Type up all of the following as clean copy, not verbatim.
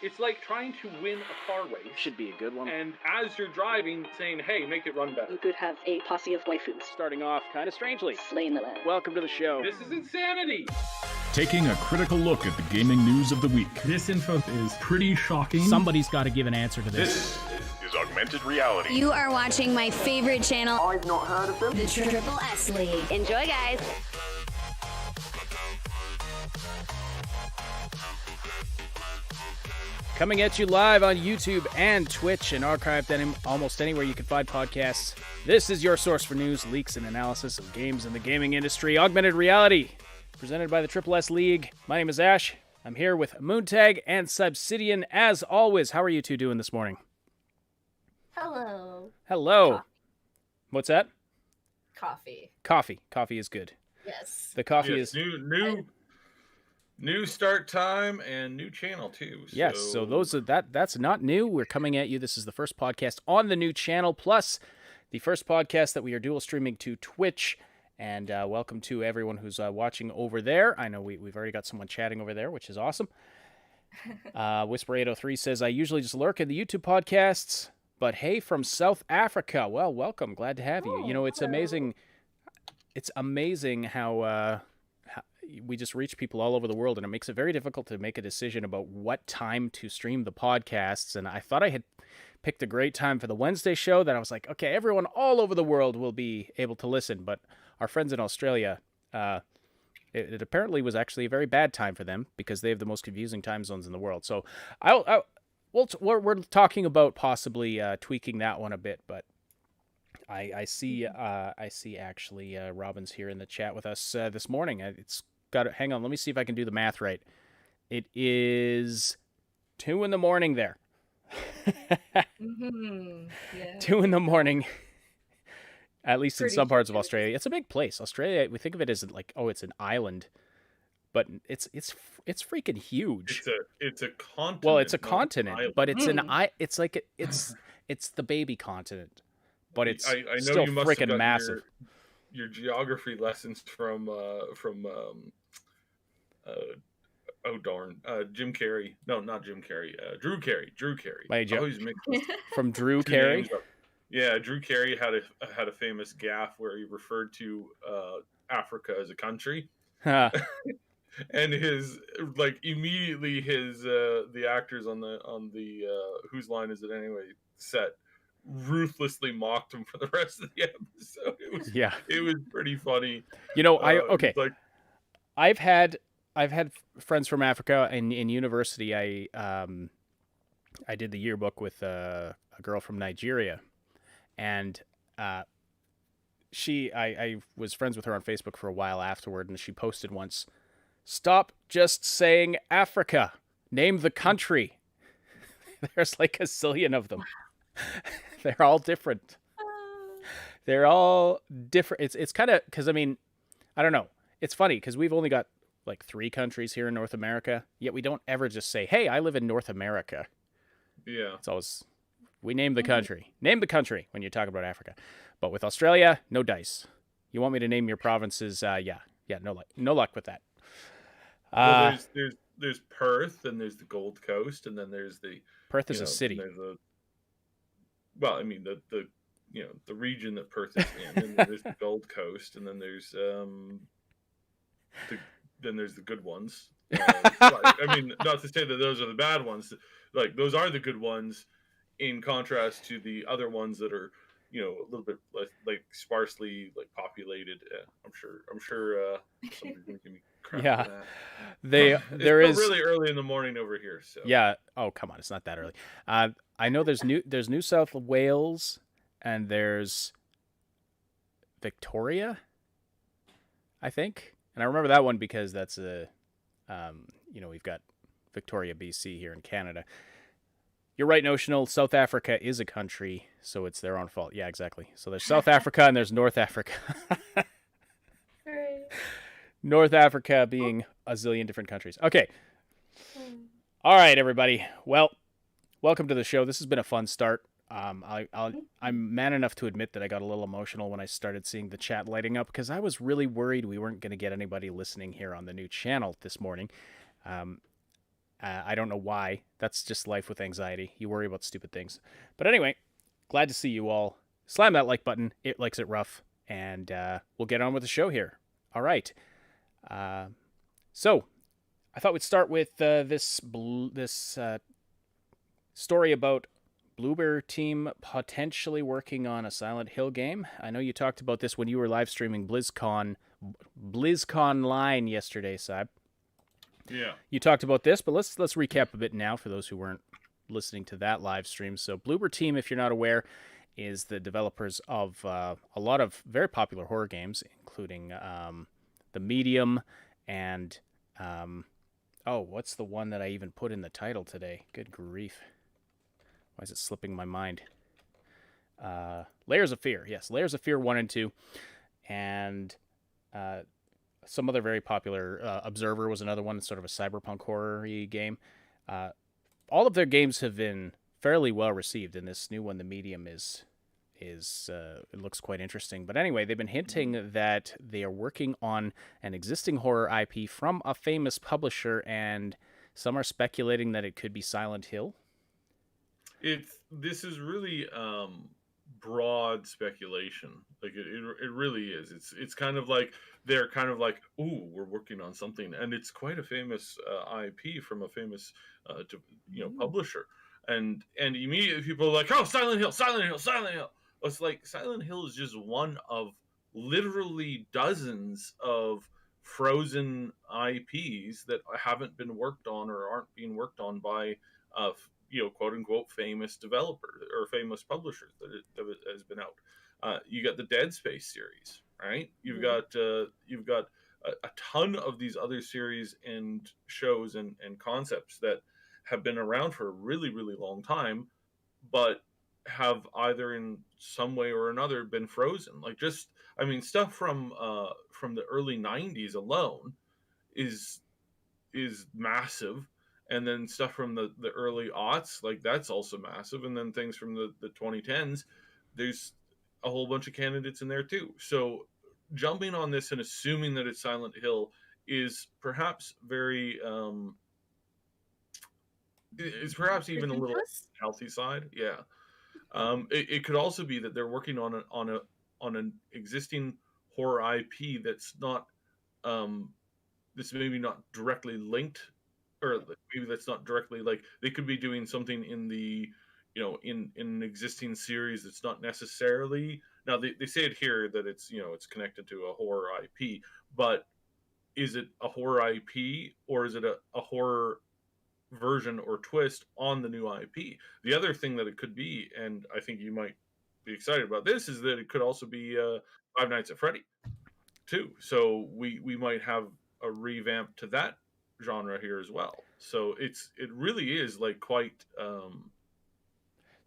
It's like trying to win a car race. Should be a good one. And as you're driving, saying, hey, make it run better. You could have a posse of waifus. Starting off kind of strangely. Slaying the land. Welcome to the show. This is insanity. Taking a critical look at the gaming news of the week. This info is pretty shocking. Somebody's got to give an answer to this. This is Augmented Reality. You are watching my favorite channel. I've not heard of them. The Triple S League. Enjoy, guys. Coming at you live on YouTube and Twitch and archived almost anywhere you can find podcasts. This is your source for news, leaks, and analysis of games in the gaming industry. Augmented Reality, presented by the Triple S League. My name is Ash. I'm here with Moontag and Subsidian as always. How are you two doing this morning? Hello. Hello. Coffee. What's that? Coffee. Coffee. Coffee is good. Yes. The coffee Yes, is new start time and new channel too. Yes, so those are that's not new. We're coming at you. This is the first podcast on the new channel, plus the first podcast that we are dual streaming to Twitch. And welcome to everyone who's watching over there. I know we've already got someone chatting over there, which is awesome. Whisper803 says, I usually just lurk in the YouTube podcasts, but hey, from South Africa. Well, welcome. Glad to have you. You know, it's amazing. It's amazing how we just reach people all over the world, and it makes it very difficult to make a decision about what time to stream the podcasts. And I thought I had picked a great time for the Wednesday show that I was like, okay, everyone all over the world will be able to listen. But our friends in Australia, it apparently was actually a very bad time for them because they have the most confusing time zones in the world. So we're talking about possibly tweaking that one a bit, but I see actually Robin's here in the chat with us this morning. It's got it. Hang on, let me see if I can do the math right. It is 2 a.m. there. Yeah. 2 a.m. At least in some parts of Australia. It's a big place. Australia, we think of it as like, oh, it's an island, but it's freaking huge. It's a continent. Well, it's a continent, but it's it's the baby continent. But it's I know still you must have freaking gotten massive. Your geography lessons from Jim Carrey. No, not Jim Carrey. Drew Carey. From Drew Carey. Yeah, Drew Carey had a famous gaffe where he referred to Africa as a country. And his immediately the actors on the Whose Line Is It Anyway set ruthlessly mocked him for the rest of the episode. It was pretty funny. You know, I've had friends from Africa in university. I did the yearbook with a girl from Nigeria, and I was friends with her on Facebook for a while afterward, and she posted once, "Stop just saying Africa. Name the country." There's like a zillion of them. They're all different. They're all different. It's kind of, because I mean, I don't know. It's funny because we've only got like 3 countries here in North America, yet we don't ever just say, hey, I live in North America. Yeah. It's always, we name the country. Name the country when you talk about Africa. But with Australia, no dice. You want me to name your provinces? Yeah, no luck with that. Well, there's Perth, and there's the Gold Coast, and then there's the Perth is a city. Well, I mean the region that Perth is in, and then there's the Gold Coast, and then there's the good ones. I mean, not to say that those are the bad ones. Like, those are the good ones, in contrast to the other ones that are, a little bit like sparsely populated. I'm sure somebody's gonna give me crap for that. It's really early in the morning over here. So yeah. Oh, come on, it's not that early. I know there's New South Wales, and there's Victoria, I think. And I remember that one because that's we've got Victoria, BC here in Canada. You're right, Notional. South Africa is a country, so it's their own fault. Yeah, exactly. So there's South Africa and there's North Africa. Right. North Africa being a zillion different countries. Okay. All right, everybody. Well, welcome to the show. This has been a fun start. I'm man enough to admit that I got a little emotional when I started seeing the chat lighting up, because I was really worried we weren't going to get anybody listening here on the new channel this morning. I don't know why. That's just life with anxiety. You worry about stupid things. But anyway, glad to see you all. Slam that like button. It likes it rough. And we'll get on with the show here. All right. So I thought we'd start with this story about Bloober Team potentially working on a Silent Hill game. I know you talked about this when you were live streaming BlizzConline yesterday, Saib. Yeah. You talked about this, but let's recap a bit now for those who weren't listening to that live stream. So Bloober Team, if you're not aware, is the developers of a lot of very popular horror games, including The Medium and what's the one that I even put in the title today? Good grief. Why is it slipping my mind? Layers of Fear. Yes, Layers of Fear 1 and 2. And some other very popular. Observer was another one, sort of a cyberpunk horror-y game. All of their games have been fairly well received, and this new one, The Medium, is it looks quite interesting. But anyway, they've been hinting that they are working on an existing horror IP from a famous publisher, and some are speculating that it could be Silent Hill. This is really broad speculation. Like it really is. It's kind of like they're kind of like, ooh, we're working on something, and it's quite a famous IP from a famous publisher, and immediately people are like, oh, Silent Hill, Silent Hill, Silent Hill. It's like Silent Hill is just one of literally dozens of frozen IPs that haven't been worked on or aren't being worked on by quote unquote famous developer or famous publishers that has been out. You got the Dead Space series, right? You've got a ton of these other series and shows and concepts that have been around for a really, really long time, but have either in some way or another been frozen. Like stuff from the early 90s alone is massive. And then stuff from the early aughts, like that's also massive. And then things from the 2010s, there's a whole bunch of candidates in there too. So jumping on this and assuming that it's Silent Hill is perhaps very, is perhaps even a little healthy side. Yeah. It could also be that they're working on an existing horror IP that's not, this maybe not directly linked, or maybe that's not directly, like they could be doing something in the in an existing series that's not necessarily, now they say it here that it's it's connected to a horror IP, but is it a horror IP or is it a horror version or twist on the new IP? The other thing that it could be, and I think you might be excited about this, is that it could also be Five Nights at Freddy too. So we might have a revamp to that genre here as well. So it really is like quite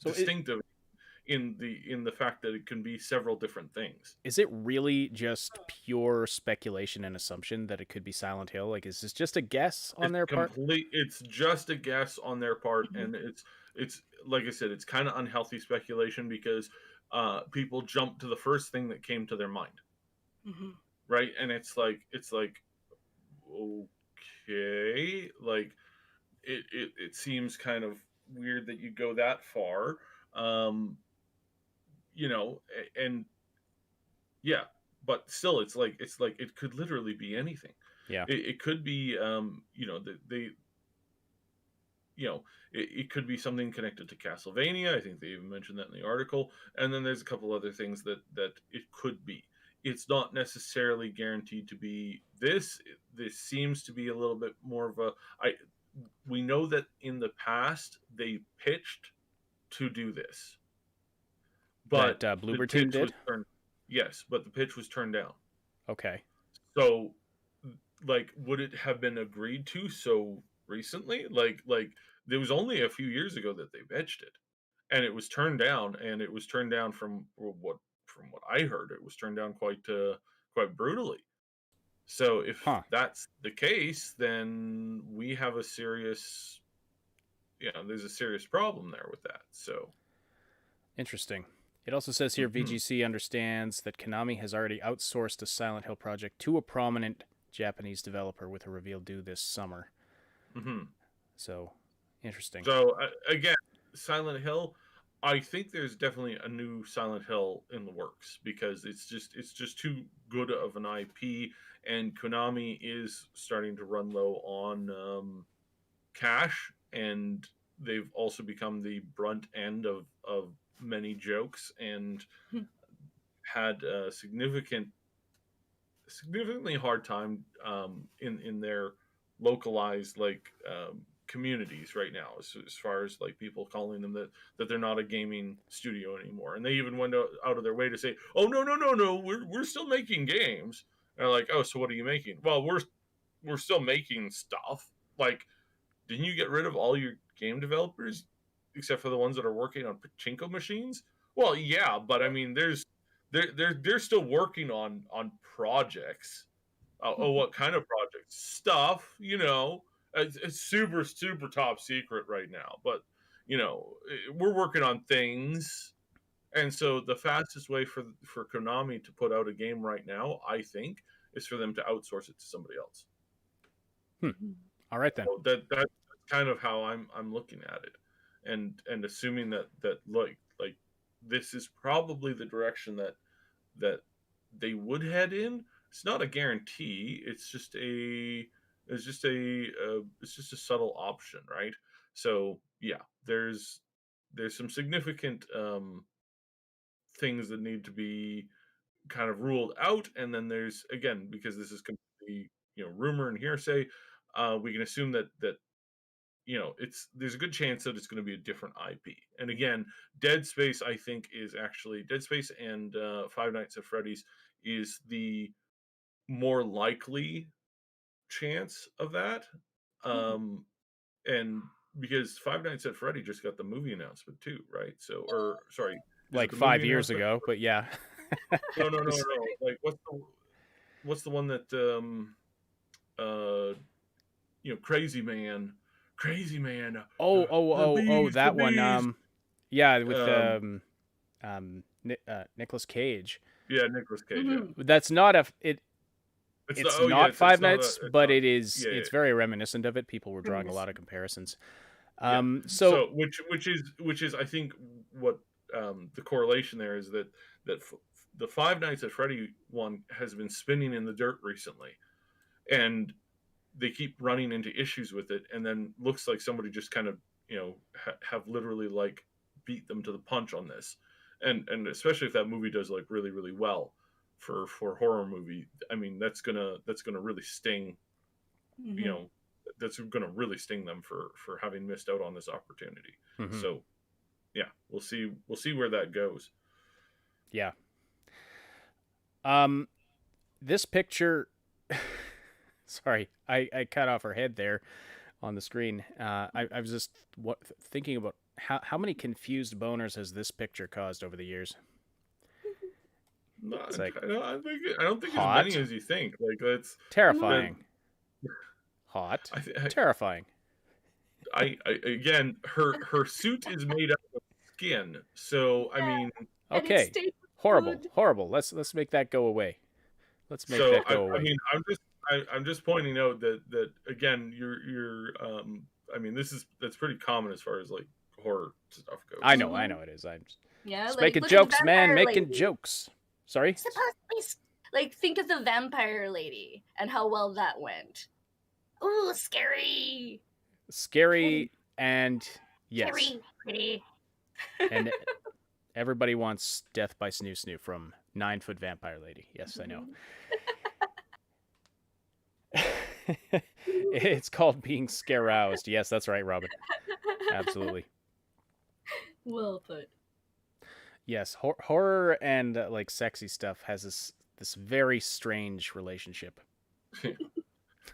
distinctive in the fact that it can be several different things. Is it really just pure speculation and assumption that it could be Silent Hill? Like, is this just a guess on their part? It's just a guess on their part, and it's like I said, it's kind of unhealthy speculation because people jump to the first thing that came to their mind, right? And it's like okay, like it seems kind of weird that you go that far, and yeah, but still, it's like it could literally be anything. Yeah, it could be it could be something connected to Castlevania. I think they even mentioned that in the article, and then there's a couple other things that it could be. It's not necessarily guaranteed to be this. This seems to be a little bit more of a. We know that in the past they pitched to do this, but Bloober Team did. Yes, but the pitch was turned down. Okay. So, like, would it have been agreed to so recently? Like there was only a few years ago that they pitched it, and it was turned down. And it was turned down from what I heard, it was turned down quite brutally. So if that's the case, then we have a serious, there's a serious problem there with that. So interesting. It also says here VGC understands that Konami has already outsourced a Silent Hill project to a prominent Japanese developer with a reveal due this summer. So interesting. So again, Silent Hill. I think there's definitely a new Silent Hill in the works because it's just too good of an IP, and Konami is starting to run low on cash, and they've also become the brunt end of many jokes and had a significantly hard time in their localized communities right now, as far as like people calling them that they're not a gaming studio anymore, and they even went out of their way to say, oh, no, we're still making games. And they're like, oh, so what are you making? Well, we're still making stuff. Like, didn't you get rid of all your game developers except for the ones that are working on pachinko machines? Well, yeah, but I mean, they're still working on projects. Oh, what kind of projects? Stuff, it's super super top secret right now. But we're working on things, and so the fastest way for Konami to put out a game right now, I think, is for them to outsource it to somebody else. All right then. So that's kind of how I'm looking at it, and assuming that like this is probably the direction that they would head in. It's not a guarantee. It's just a subtle option, right? So yeah, there's some significant things that need to be kind of ruled out, and then there's, again, because this is completely rumor and hearsay, we can assume that there's a good chance that it's going to be a different IP. And again, Dead Space, I think, is actually Dead Space and Five Nights at Freddy's is the more likely chance of that. And because Five Nights at Freddy just got the movie announcement too, right? So, or sorry, like 5 years ago, but yeah. No. Like, what's the one that Crazy Man. Oh, that one. Yeah, with Nicolas Cage. Yeah, Nicolas Cage. Yeah. That's not It's not Five Nights, but it is. Yeah, it's very reminiscent of it. People were drawing a lot of comparisons. So which is I think what the correlation there is that the Five Nights at Freddy one has been spinning in the dirt recently, and they keep running into issues with it, and then looks like somebody just kind of have literally like beat them to the punch on this, and especially if that movie does like really really well for horror movie, I mean that's gonna really sting, that's gonna really sting them for having missed out on this opportunity. So yeah, we'll see where that goes. Yeah. This picture. Sorry, I cut off her head there on the screen. I was just thinking about how many confused boners has this picture caused over the years. No, I don't think hot, as many as you think. Like, that's terrifying. Hot, terrifying. Again, her suit is made out of skin, so I mean, okay, horrible. Let's make that go away. Let's make that go away. I mean, I'm just pointing out that again, you're I mean, that's pretty common as far as like horror stuff goes. I know it is. I'm just like, making jokes, man. Making jokes. Sorry? Like, think of the vampire lady and how well that went. Ooh, scary. Scary and yes. Scary, pretty. And everybody wants Death by Snoo Snoo from 9-Foot Vampire Lady. Yes, I know. It's called being scare-roused. Yes, that's right, Robin. Absolutely. Well put. Yes, horror and like sexy stuff has this very strange relationship.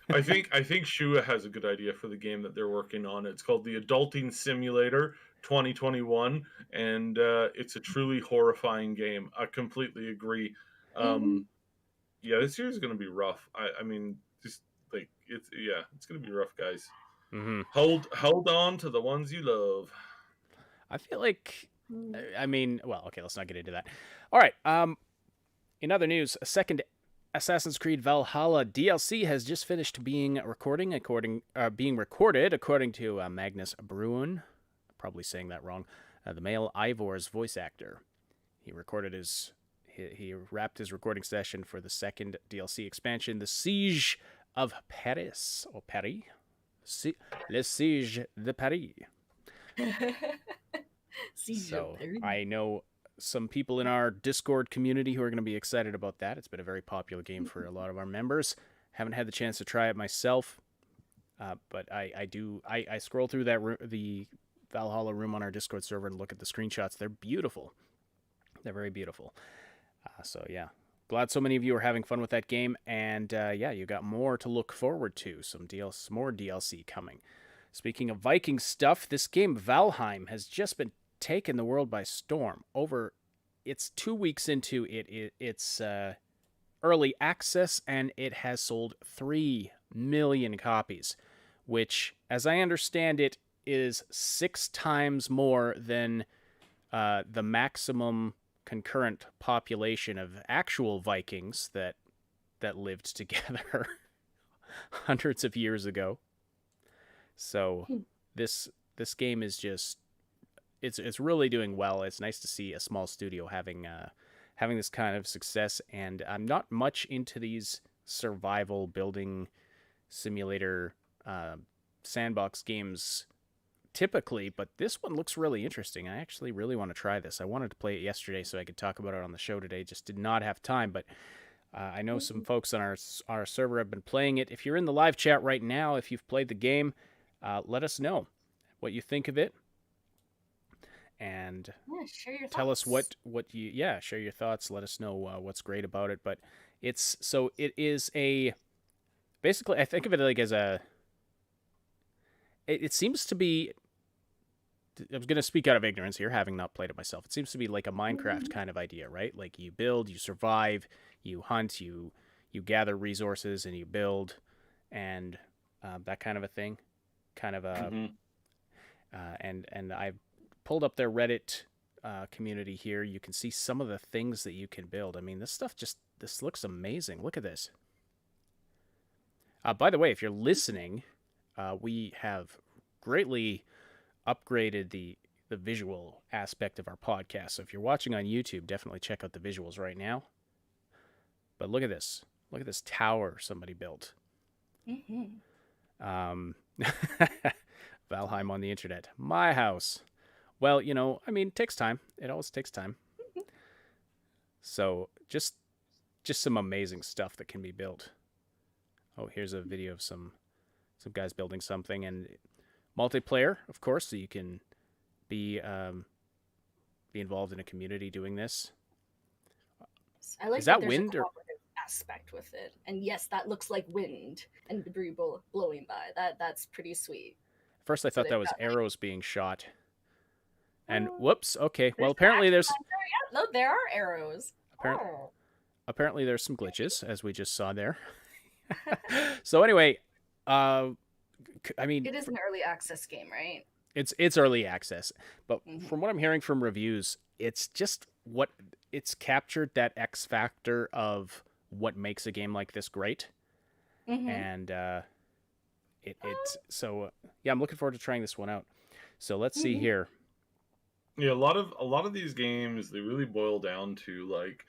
I think Shua has a good idea for the game that they're working on. It's called the Adulting Simulator 2021, and it's a truly horrifying game. I completely agree. Yeah, this year is going to be rough. I mean, just like it's going to be rough, guys. Hold on to the ones you love. I feel like, I mean, well, okay, let's not get into that. All right. In other news, a Assassin's Creed Valhalla DLC has just finished being recorded, according to Magnus Bruin. Probably saying that wrong. The male Ivor's voice actor. He wrapped his recording session for the second DLC expansion, The Siege of Paris, or Paris. Le Siege de Paris. So I know some people in our Discord community who are going to be excited about that. It's been a very popular game for a lot of our members. Haven't had the chance to try it myself, but I scroll through the Valhalla room on our Discord server and look at the screenshots. They're beautiful. They're very beautiful. So yeah, glad so many of you are having fun with that game. And yeah, you got more to look forward to. More DLC coming. Speaking of Viking stuff, this game Valheim has just been taken the world by storm. It's 2 weeks into its early access, and it has sold 3 million copies, which, as I understand it, is 6 times more than the maximum concurrent population of actual Vikings that lived together hundreds of years ago. So this game is just it's really doing well. It's nice to see a small studio having this kind of success. And I'm not much into these survival building simulator sandbox games typically, but this one looks really interesting. I actually really want to try this. I wanted to play it yesterday so I could talk about it on the show today. Just did not have time, but I know some folks on our server have been playing it. If you're in the live chat right now, if you've played the game, let us know what you think of it. And share your tell thoughts. us what you share your thoughts. Let us know what's great about it. But it is basically, I think of it like as it seems to be, I was going to speak out of ignorance here, having not played it myself. It seems to be like a Minecraft kind of idea, right? Like you build, you survive, you hunt, you gather resources, and you build, and that kind of a thing. Kind of a, and I've pulled up their Reddit community here. You can see some of the things that you can build. I mean, this looks amazing. Look at this. By the way, if you're listening, we have greatly upgraded the visual aspect of our podcast. So if you're watching on YouTube, definitely check out the visuals right now. But look at this. Look at this tower somebody built. Valheim on the internet. My house. Well, I mean, it takes time. It always takes time. So just some amazing stuff that can be built. Oh, here's a video of some guys building something, and multiplayer, of course, so you can be involved in a community doing this. I like Is that there's wind a or cooperative aspect with it, and yes, that looks like wind and debris blowing by. That's pretty sweet. First, I thought that they've was got, arrows being shot. And whoops, okay. Well, apparently no, there are arrows. Apparently there's some glitches, as we just saw there. So anyway, I mean, it is an early access game, right? It's early access, but from what I'm hearing from reviews, it's just it's captured that X factor of what makes a game like this great, and so yeah, I'm looking forward to trying this one out. So let's see here. Yeah, a lot of these games, they really boil down to like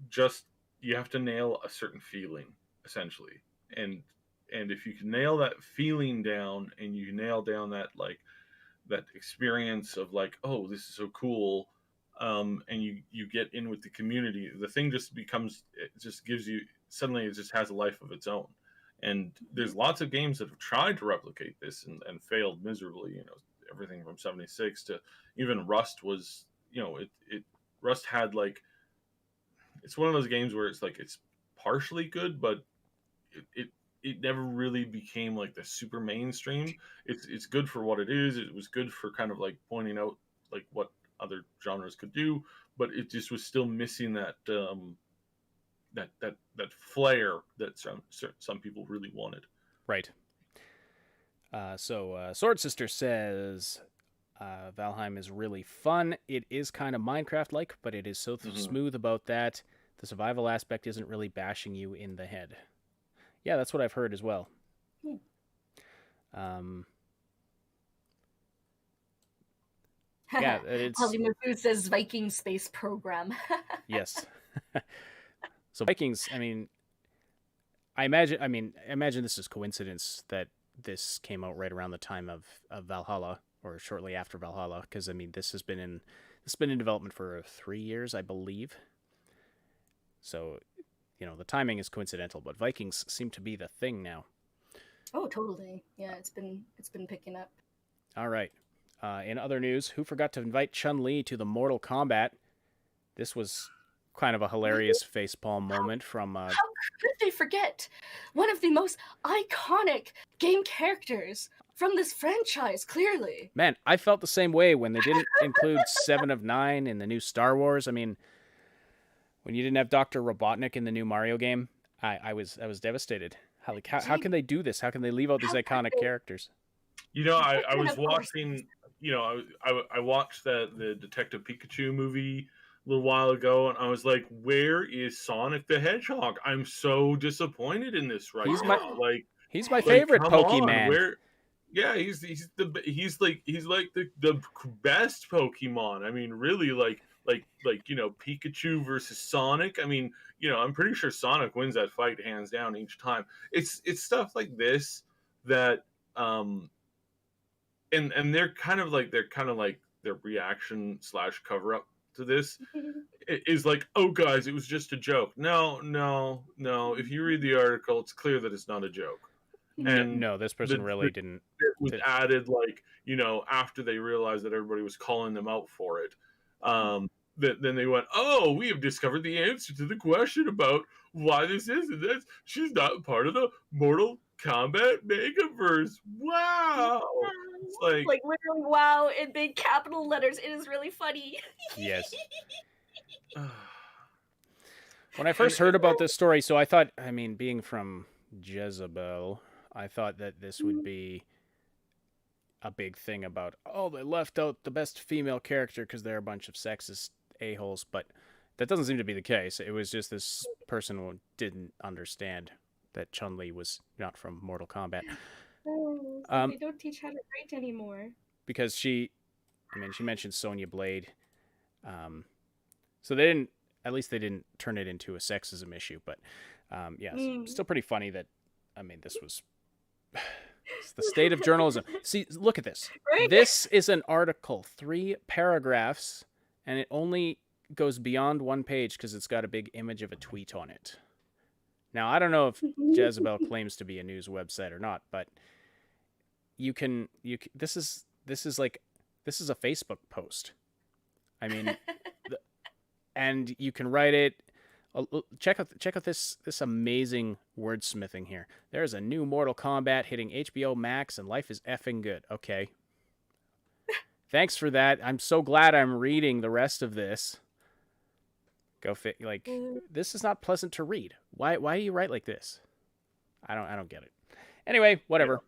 just you have to nail a certain feeling essentially, and if you can nail that feeling down and you nail down that that experience of like, oh, this is so cool, and you get in with the community, the thing just becomes, it just gives you, suddenly it just has a life of its own. And there's lots of games that have tried to replicate this and failed miserably. Everything from 76 to even Rust was, Rust had it's one of those games where it's like it's partially good, but it never really became like the super mainstream. It's good for what it is. It was good for kind of like pointing out like what other genres could do, but it just was still missing that that flair that some people really wanted. Right. So Sword Sister says Valheim is really fun. It is kind of Minecraft-like, but it is so smooth about that. The survival aspect isn't really bashing you in the head. Yeah, that's what I've heard as well. Yeah, it's... Polymafu says Viking space program. Yes. So Vikings, I mean, I imagine this is coincidence that this came out right around the time of Valhalla, or shortly after Valhalla, because I mean this has been in development for 3 years, I believe. So, you know, the timing is coincidental, but Vikings seem to be the thing now. Oh, totally. Yeah, it's been picking up. All right. In other news, who forgot to invite Chun-Li to the Mortal Kombat? This was kind of a hilarious facepalm moment from... How could they forget one of the most iconic game characters from this franchise, clearly? Man, I felt the same way when they didn't include 7 of 9 in the new Star Wars. I mean, when you didn't have Dr. Robotnik in the new Mario game, I was devastated. How can they do this? How can they leave out these iconic characters? You know, I was watching... You know, I watched the Detective Pikachu movie a little while ago, and I was like, "Where is Sonic the Hedgehog? I'm so disappointed in this right now." He's my favorite Pokemon. Where? Yeah, he's like the best Pokemon. I mean, really, like you know, Pikachu versus Sonic. I mean, you know, I'm pretty sure Sonic wins that fight hands down each time. It's stuff like this that And they're kind of like their reaction / cover up to this is like, oh guys, it was just a joke. No. If you read the article, it's clear that it's not a joke. And no, this person really didn't. It was added, like, you know, after they realized that everybody was calling them out for it. Then they went, oh, we have discovered the answer to the question about why this isn't this. She's not part of the Mortal Kombat Megaverse. Wow. It's like literally wow in big capital letters. It is really funny. Yes. When I first heard about this story, so I thought, I mean, being from Jezebel, I thought that this would be a big thing about, oh, they left out the best female character because they're a bunch of sexist a-holes, but that doesn't seem to be the case. It was just this person who didn't understand that Chun-Li was not from Mortal Kombat. Oh, so they don't teach how to write anymore. Because she mentioned Sonya Blade. So they didn't turn it into a sexism issue, but yeah, still pretty funny that, I mean, this was it's the state of journalism. See, look at this. Right? This is an article, 3 paragraphs, and it only goes beyond 1 page because it's got a big image of a tweet on it. Now, I don't know if Jezebel claims to be a news website or not, but this is a Facebook post. I mean, and you can write it. Check out this amazing wordsmithing here. There's a new Mortal Kombat hitting HBO Max, and life is effing good. Okay. Thanks for that. I'm so glad I'm reading the rest of this. This is not pleasant to read. Why do you write like this? I don't get it. Anyway, whatever.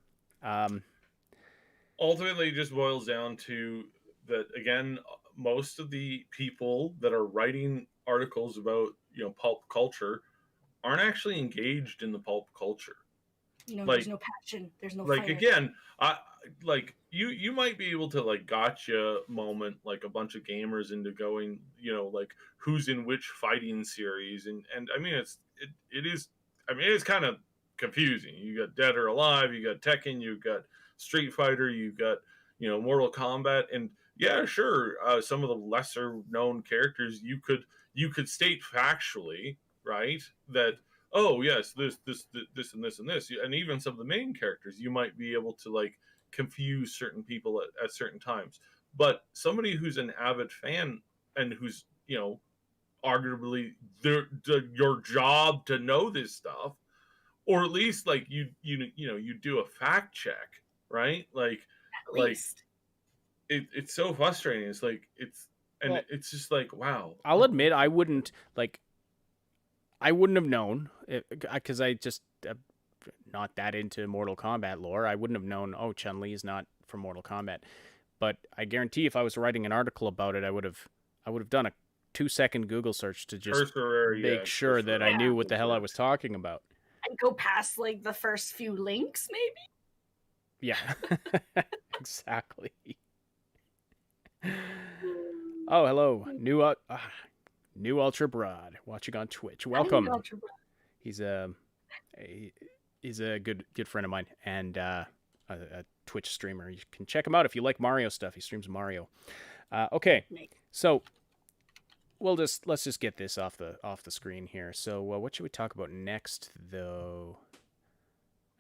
Ultimately, it just boils down to that, again, most of the people that are writing articles about, you know, pulp culture aren't actually engaged in the pulp culture. No, there's no passion. There's no fire. Again, you might be able to, like, gotcha moment, like, a bunch of gamers into going, you know, like, who's in which fighting series, and I mean, it's kind of confusing. You got Dead or Alive, you got Tekken, you got Street Fighter, you got, you know, Mortal Kombat, and yeah, sure, some of the lesser known characters you could state factually, right, that, oh yes, this and this and this, and even some of the main characters you might be able to, like, confuse certain people at certain times. But somebody who's an avid fan and who's, you know, arguably your job to know this stuff, or at least, like, you do a fact check, right? It's so frustrating. It's like it's just like, wow. I'll admit I wouldn't have known, because I just not that into Mortal Kombat lore. I wouldn't have known, oh, Chun-Li is not from Mortal Kombat. But I guarantee if I was writing an article about it, I would have done a 2-second Google search to just Cursory, make sure that I knew what the hell I was talking about. And go past like the first few links, maybe. Yeah, exactly. Oh, hello, new Ultra Broad watching on Twitch. Welcome. He's a good friend of mine and a Twitch streamer. You can check him out if you like Mario stuff. He streams Mario. Okay, so let's just get this off the screen here. So what should we talk about next, though?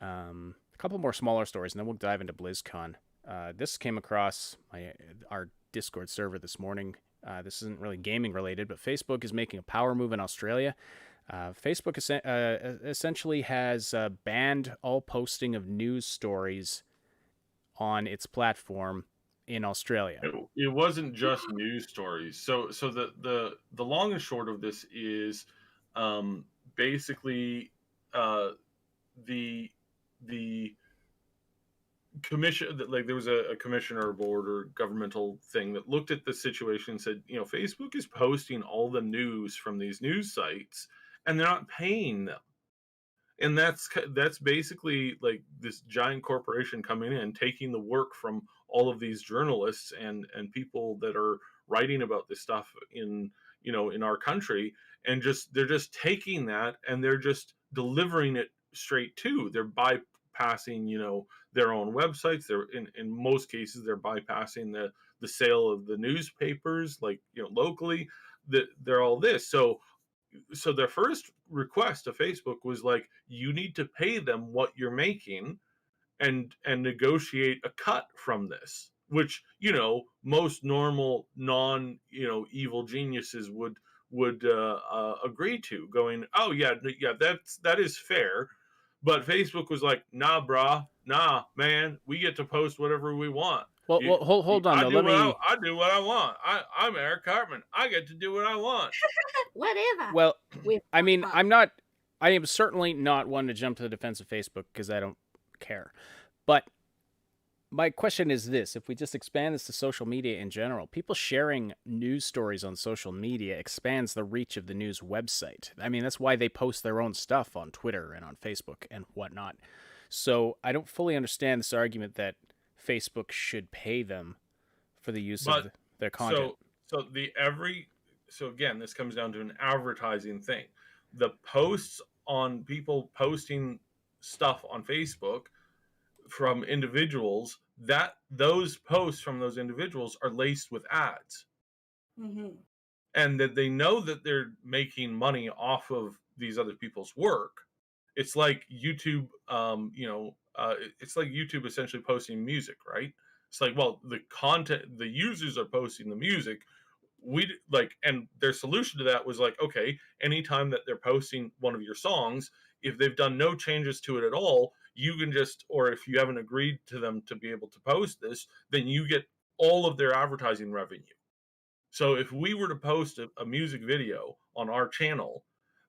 A couple more smaller stories, and then we'll dive into BlizzCon. This came across our Discord server this morning. This isn't really gaming related, but Facebook is making a power move in Australia. Facebook essentially has banned all posting of news stories on its platform in Australia. It wasn't just news stories. So the long and short of this is basically the commission, like there was a commissioner board or governmental thing that looked at the situation and said, Facebook is posting all the news from these news sites and they're not paying them. And that's basically like this giant corporation coming in, taking the work from all of these journalists and people that are writing about this stuff in our country, and they're just taking that and they're just delivering it straight to. They're bypassing their own websites. They're in most cases they're bypassing the sale of the newspapers, like locally. They're all this. So their first request to Facebook was like, you need to pay them what you're making and negotiate a cut from this, which, most normal evil geniuses would agree to, going, oh yeah, that is fair. But Facebook was like, nah, brah, nah, man, we get to post whatever we want. Well, hold on. I do what I want. I'm Eric Cartman. I get to do what I want. Whatever. Well, I mean, I am certainly not one to jump to the defense of Facebook because I don't care. But my question is this: if we just expand this to social media in general, people sharing news stories on social media expands the reach of the news website. I mean, that's why they post their own stuff on Twitter and on Facebook and whatnot. So I don't fully understand this argument that Facebook should pay them for the use of their content. So again, this comes down to an advertising thing. The posts on people posting stuff on Facebook from individuals, that those posts from those individuals are laced with ads. Mm-hmm. And that they know that they're making money off of these other people's work. It's like YouTube, it's like YouTube essentially posting music, right? It's like, well, the content, the users are posting the music. And their solution to that was like, okay, anytime that they're posting one of your songs, if they've done no changes to it at all, you can or if you haven't agreed to them to be able to post this, then you get all of their advertising revenue. So if we were to post a music video on our channel,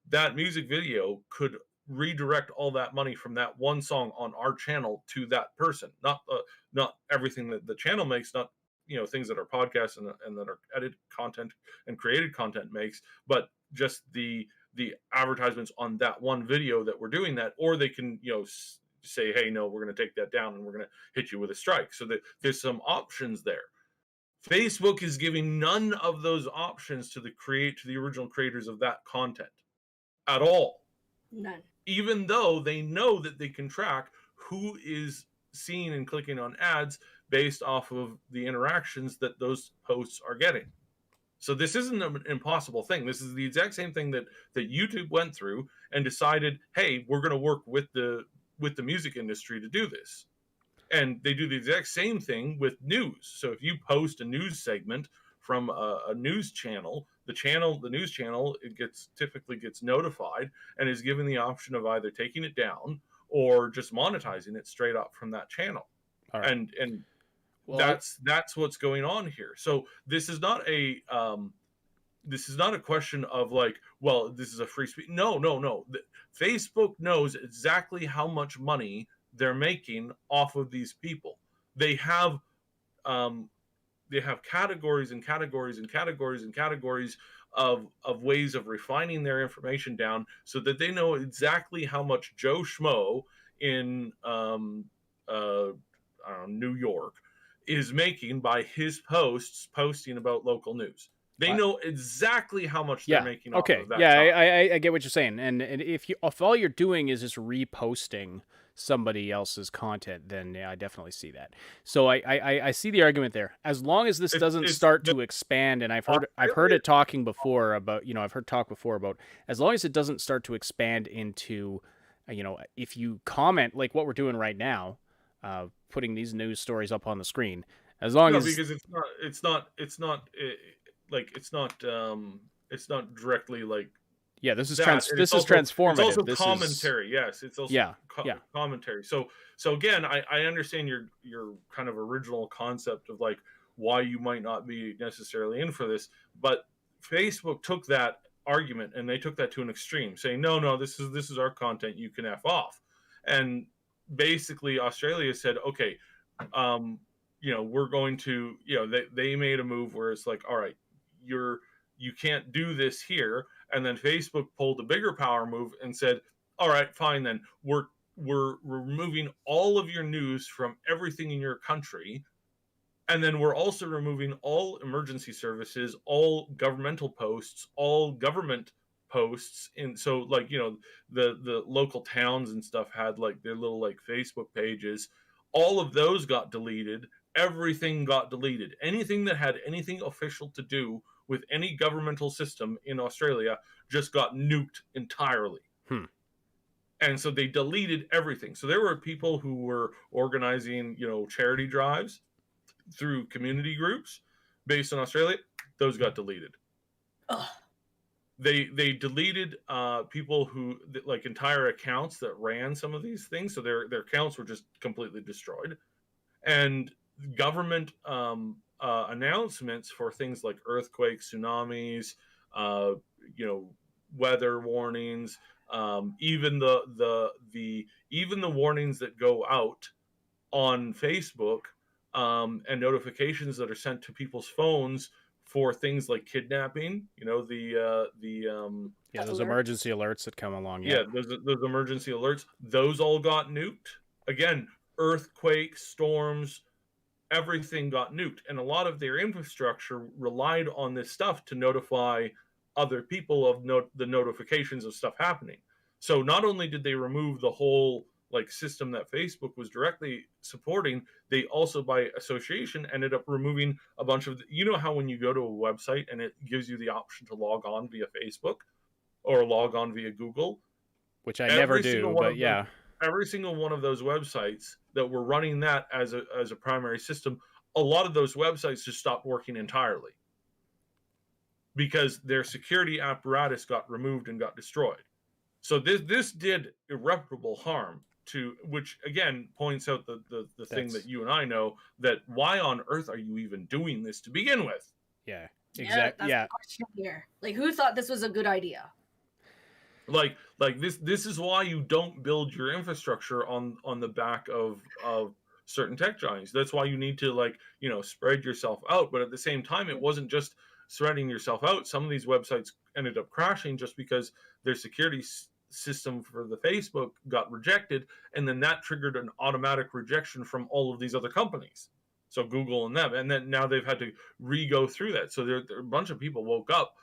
that music video could redirect all that money from that one song on our channel to that person. Not everything that the channel makes, not things that our podcasts and that our edited content and created content makes, but just the advertisements on that one video that we're doing that. Or they can say, hey, no, we're going to take that down and we're going to hit you with a strike. So that there's some options there. Facebook is giving none of those options to the original creators of that content at all. None. Even though they know that they can track who is seeing and clicking on ads based off of the interactions that those posts are getting. So this isn't an impossible thing. This is the exact same thing that YouTube went through and decided, hey, we're going to work with the music industry to do this. And they do the exact same thing with news. So if you post a news segment from a news channel, the news channel, typically gets notified and is given the option of either taking it down or just monetizing it straight up from that channel. All right. And that's what's going on here. So this is not a question of like, well, this is a free speech. No. Facebook knows exactly how much money they're making off of these people. They have categories and categories and categories and categories of ways of refining their information down so that they know exactly how much Joe Schmo in I don't know, New York is making by his posts posting about local news. They know exactly how much they're making off of that. Yeah, I get what you're saying. And if all you're doing is just reposting somebody else's content, then I definitely see that. So I see the argument there. As long as this doesn't start to expand, and I've heard it talking before about, I've heard talk before about, as long as it doesn't start to expand into, if you comment like what we're doing right now, putting these news stories up on the screen, as long as because it's not directly like this is transformative. It's also commentary. Yes, it's also commentary. So again, I understand your kind of original concept of like why you might not be necessarily in for this, but Facebook took that argument and they took that to an extreme, saying no, this is our content, you can F off. And basically Australia said, okay, we're going to, they made a move where it's like, all right, you can't do this here. And then Facebook pulled a bigger power move and said, all right, fine, then we're removing all of your news from everything in your country. And then we're also removing all emergency services, all governmental posts, all government posts. And so like, the local towns and stuff had like their little like Facebook pages. All of those got deleted. Everything got deleted. Anything that had anything official to do with any governmental system in Australia just got nuked entirely. And so they deleted everything. So there were people who were organizing, charity drives through community groups based in Australia. Those got deleted. Ugh. They deleted people who like entire accounts that ran some of these things. So their accounts were just completely destroyed. And government announcements for things like earthquakes, tsunamis, weather warnings, even the warnings that go out on Facebook and notifications that are sent to people's phones for things like kidnapping, those emergency alerts that come along. Those emergency alerts, those all got nuked. Again, earthquakes, storms, everything got nuked. And a lot of their infrastructure relied on this stuff to notify other people of the notifications of stuff happening. So not only did they remove the whole like system that Facebook was directly supporting, they also by association ended up removing a bunch of how when you go to a website and it gives you the option to log on via Facebook or log on via Google, which I never do, but yeah. Every single one of those websites that were running that as a primary system, a lot of those websites just stopped working entirely because their security apparatus got removed and got destroyed. So this did irreparable harm to, which again points out the thing that you and I know, that why on earth are you even doing this to begin with? Yeah, exactly. Yeah. The question here. Like, who thought this was a good idea? Like this is why you don't build your infrastructure on the back of certain tech giants. That's why you need to spread yourself out. But at the same time, it wasn't just spreading yourself out. Some of these websites ended up crashing just because their security system for the Facebook got rejected, and then that triggered an automatic rejection from all of these other companies. So Google and them, and then now they've had to re-go through that. So there a bunch of people woke up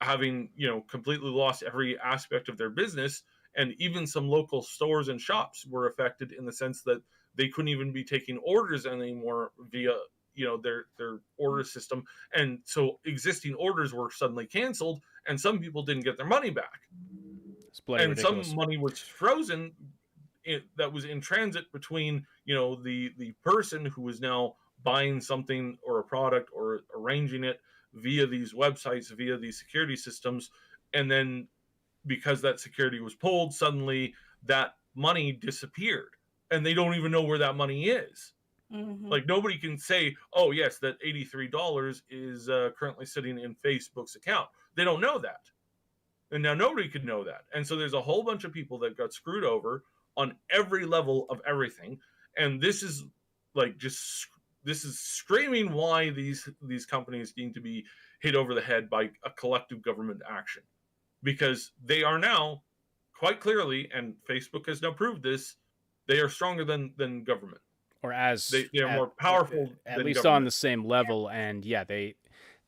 having completely lost every aspect of their business, and even some local stores and shops were affected in the sense that they couldn't even be taking orders anymore via their order system, and so existing orders were suddenly canceled, and some people didn't get their money back, and ridiculous. Some money was frozen that was in transit between the person who was now buying something or a product or arranging it via these websites, via these security systems. And then because that security was pulled, suddenly that money disappeared and they don't even know where that money is. Mm-hmm. Like nobody can say, oh yes, that $83 is currently sitting in Facebook's account. They don't know that. And now nobody could know that. And so there's a whole bunch of people that got screwed over on every level of everything. And this is like this is screaming why these companies need to be hit over the head by a collective government action, because they are now quite clearly, and Facebook has now proved this, they are stronger than government, or as they are more powerful at than least government. on the same level. And yeah,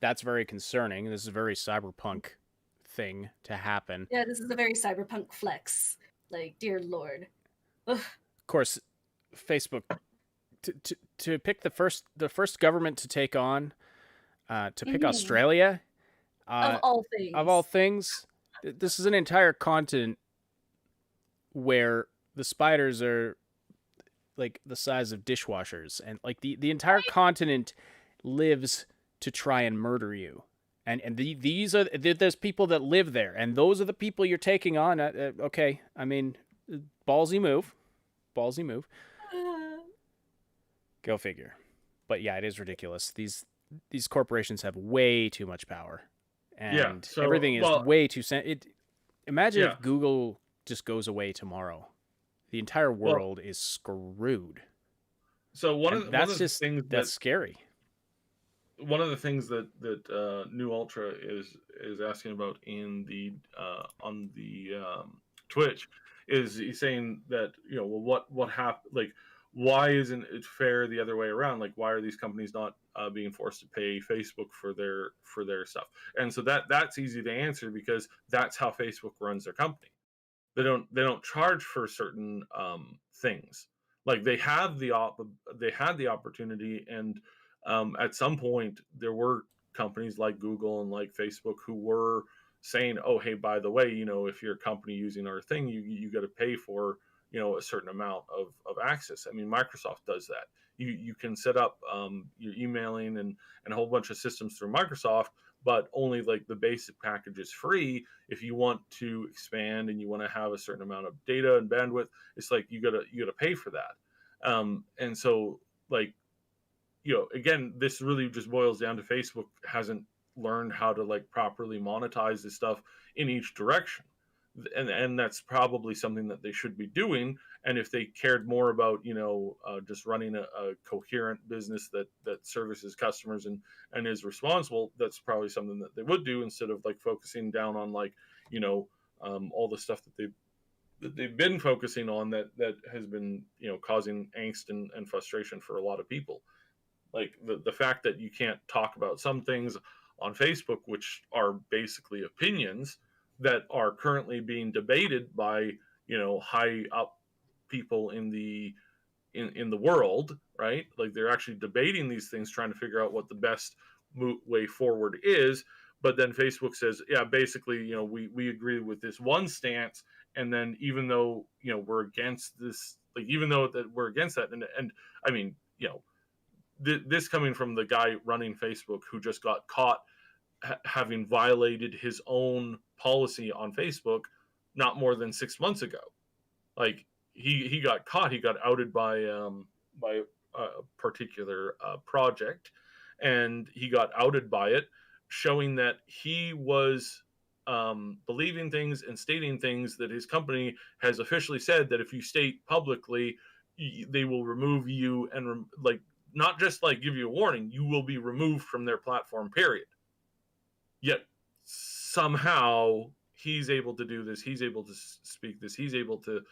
that's very concerning. This is a very cyberpunk thing to happen. Yeah, this is a very cyberpunk flex. Like, dear Lord. Ugh. Of course, Facebook to pick the first government to take on, to pick Australia, of all things. Of all things, this is an entire continent where the spiders are like the size of dishwashers, and like the entire continent lives to try and murder you. And there's people that live there, and those are the people you're taking on. Okay, I mean, ballsy move. Go figure. But yeah, it is ridiculous. These corporations have way too much power, and everything is way too Imagine if Google just goes away tomorrow. The entire world is screwed. So that's scary. One of the things that New Ultra is asking about in the on the Twitch is he's saying that, you know, well, what happened? Like, why isn't it fair the other way around? Like, why are these companies not being forced to pay Facebook for their stuff? And so that's easy to answer, because that's how Facebook runs their company. They don't charge for certain things. Like, they had the opportunity, and at some point there were companies like Google and like Facebook who were saying, oh, hey, by the way, you know, if you're a company using our thing, you got to pay for, you know, a certain amount of access. I mean, Microsoft does that. You can set up your emailing and a whole bunch of systems through Microsoft, but only like the basic package is free. If you want to expand and you want to have a certain amount of data and bandwidth, it's like you gotta pay for that. And so, like, you know, again, this really just boils down to Facebook hasn't learned how to like properly monetize this stuff in each direction. And that's probably something that they should be doing. And if they cared more about, you know, just running a coherent business that services customers and is responsible, that's probably something that they would do, instead of like focusing down on, like, you know, all the stuff that they've been focusing on that has been, you know, causing angst and frustration for a lot of people. Like the fact that you can't talk about some things on Facebook, which are basically opinions that are currently being debated by, you know, high up people in the world, right? Like, they're actually debating these things, trying to figure out what the best way forward is. But then Facebook says, yeah, basically, you know, we agree with this one stance, and then even though, you know, we're against this, like, even though that we're against that, and I mean, you know, this coming from the guy running Facebook, who just got caught having violated his own policy on Facebook not more than 6 months ago. Like, he got caught, he got outed by a particular project, and he got outed by it, showing that he was believing things and stating things that his company has officially said that if you state publicly, they will remove you, and like, not just like give you a warning, you will be removed from their platform, period. Yet somehow he's able to do this, he's able to speak this, he's able to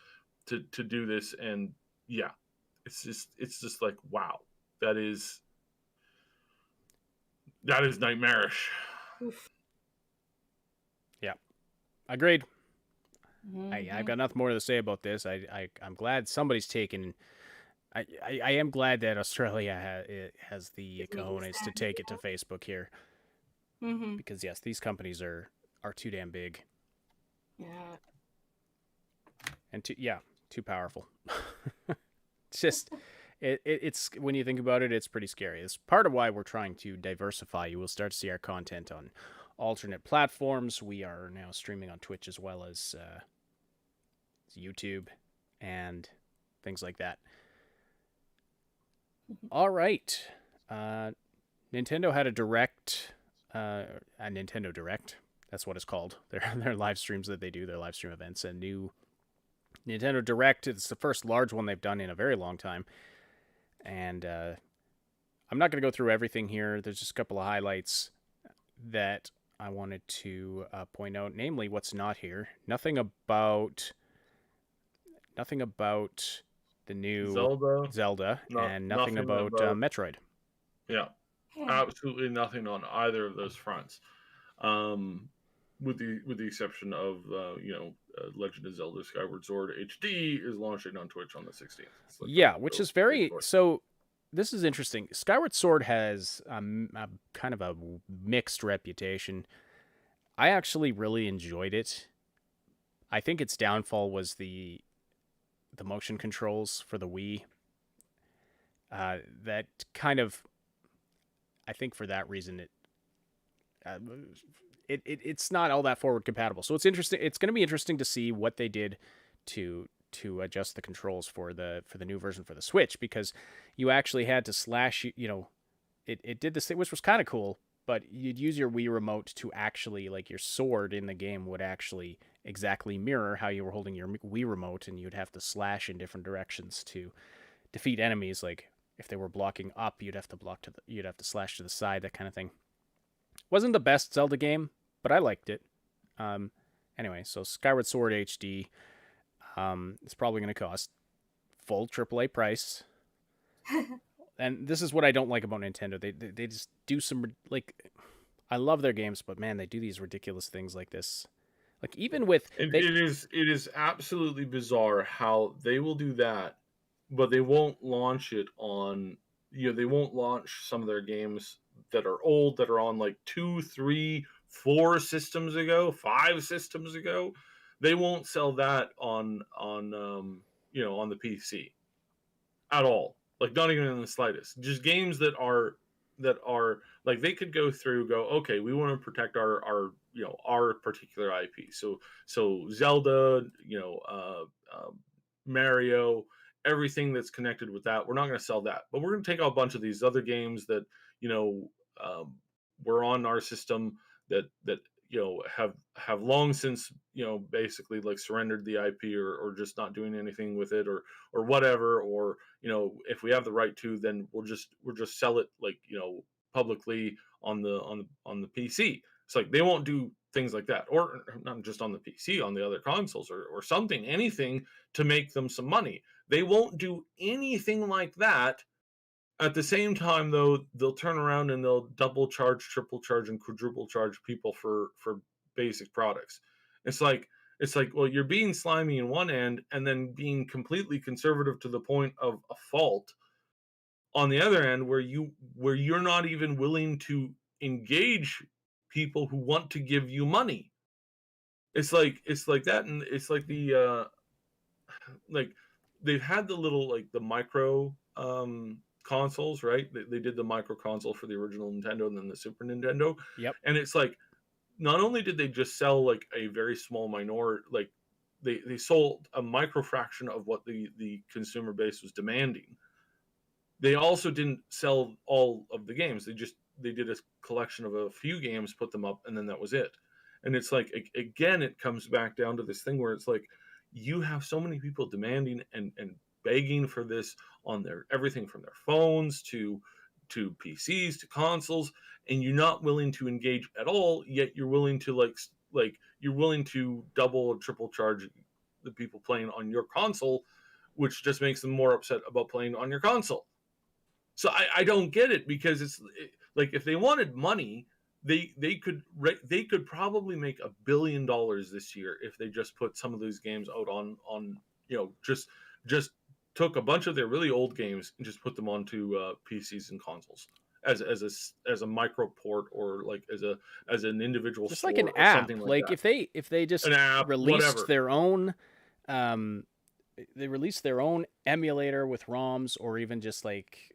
do this, and yeah, it's just like, wow, that is nightmarish. Oof. Yeah, agreed. I've got nothing more to say about this. I'm glad somebody's taken. I am glad that Australia has the cojones to take it to Facebook here. Mm-hmm. Because yes, these companies are too damn big. Yeah. And too powerful. It's just it's when you think about it, it's pretty scary. It's part of why we're trying to diversify. You will start to see our content on alternate platforms. We are now streaming on Twitch as well as YouTube and things like that. All right. Nintendo had a Nintendo Direct. That's what it's called. Their live streams that they do, their live stream events. A new Nintendo Direct. It's the first large one they've done in a very long time. And I'm not going to go through everything here. There's just a couple of highlights that I wanted to point out. Namely, what's not here. Nothing about the new Zelda, and nothing about Metroid. Yeah, absolutely nothing on either of those fronts, with the exception of Legend of Zelda: Skyward Sword HD is launching on Twitch on the 16th. Like which is very so. This is interesting. Skyward Sword has a kind of a mixed reputation. I actually really enjoyed it. I think its downfall was the motion controls for the Wii. That kind of, I think for that reason, it's not all that forward compatible. So it's interesting. It's going to be interesting to see what they did to adjust the controls for the new version for the Switch, because you actually had to slash. It did this thing, which was kind of cool. But you'd use your Wii remote to actually, like, your sword in the game would actually exactly mirror how you were holding your Wii remote, and you'd have to slash in different directions to defeat enemies. Like, if they were blocking up, you'd have to slash to the side, that kind of thing. Wasn't the best Zelda game, but I liked it. Anyway, so Skyward Sword HD, it's probably going to cost full AAA price. And this is what I don't like about Nintendo. They just do some, like, I love their games, but man, they do these ridiculous things like this. Like, even with it is absolutely bizarre how they will do that, but they won't launch it on, they won't launch some of their games that are old, that are on like 2, 3, 4 systems ago, 5 systems ago. They won't sell that on the PC at all. Like, not even in the slightest. Just games that are like, they could go okay, we want to protect our particular IP. So Zelda, Mario, everything that's connected with that, we're not going to sell that. But we're going to take out a bunch of these other games that were on our system that have long since basically like surrendered the IP, or just not doing anything with it, or whatever, or if we have the right to, then we'll just sell it, like, publicly on the PC. It's like they won't do things like that, or not just on the PC, on the other consoles, or something, anything to make them some money. They won't do anything like that. At the same time, though, they'll turn around and they'll double charge, triple charge, and quadruple charge people for basic products. It's like, well, you're being slimy in one end, and then being completely conservative to the point of a fault on the other end, where you're not even willing to engage people who want to give you money. It's like that, and it's like the like, they've had the little, like, the micro consoles, right? They did the micro console for the original Nintendo and then the Super Nintendo. Yep. And it's like, not only did they just sell like a very small minority, like they sold a micro fraction of what the consumer base was demanding. They also didn't sell all of the games. They did a collection of a few games, put them up, and then that was it. And it's like, again, it comes back down to this thing where it's like, you have so many people demanding and begging for this on everything from their phones to PCs to consoles, and you're not willing to engage at all, yet you're willing to like you're willing to double or triple charge the people playing on your console, which just makes them more upset about playing on your console. So I don't get it, because like, if they wanted money, they could probably make $1 billion this year if they just put some of these games out on just took a bunch of their really old games and just put them onto PCs and consoles as a micro port, or like as an individual, just like an app. Like if they just released their own emulator with ROMs, or even just like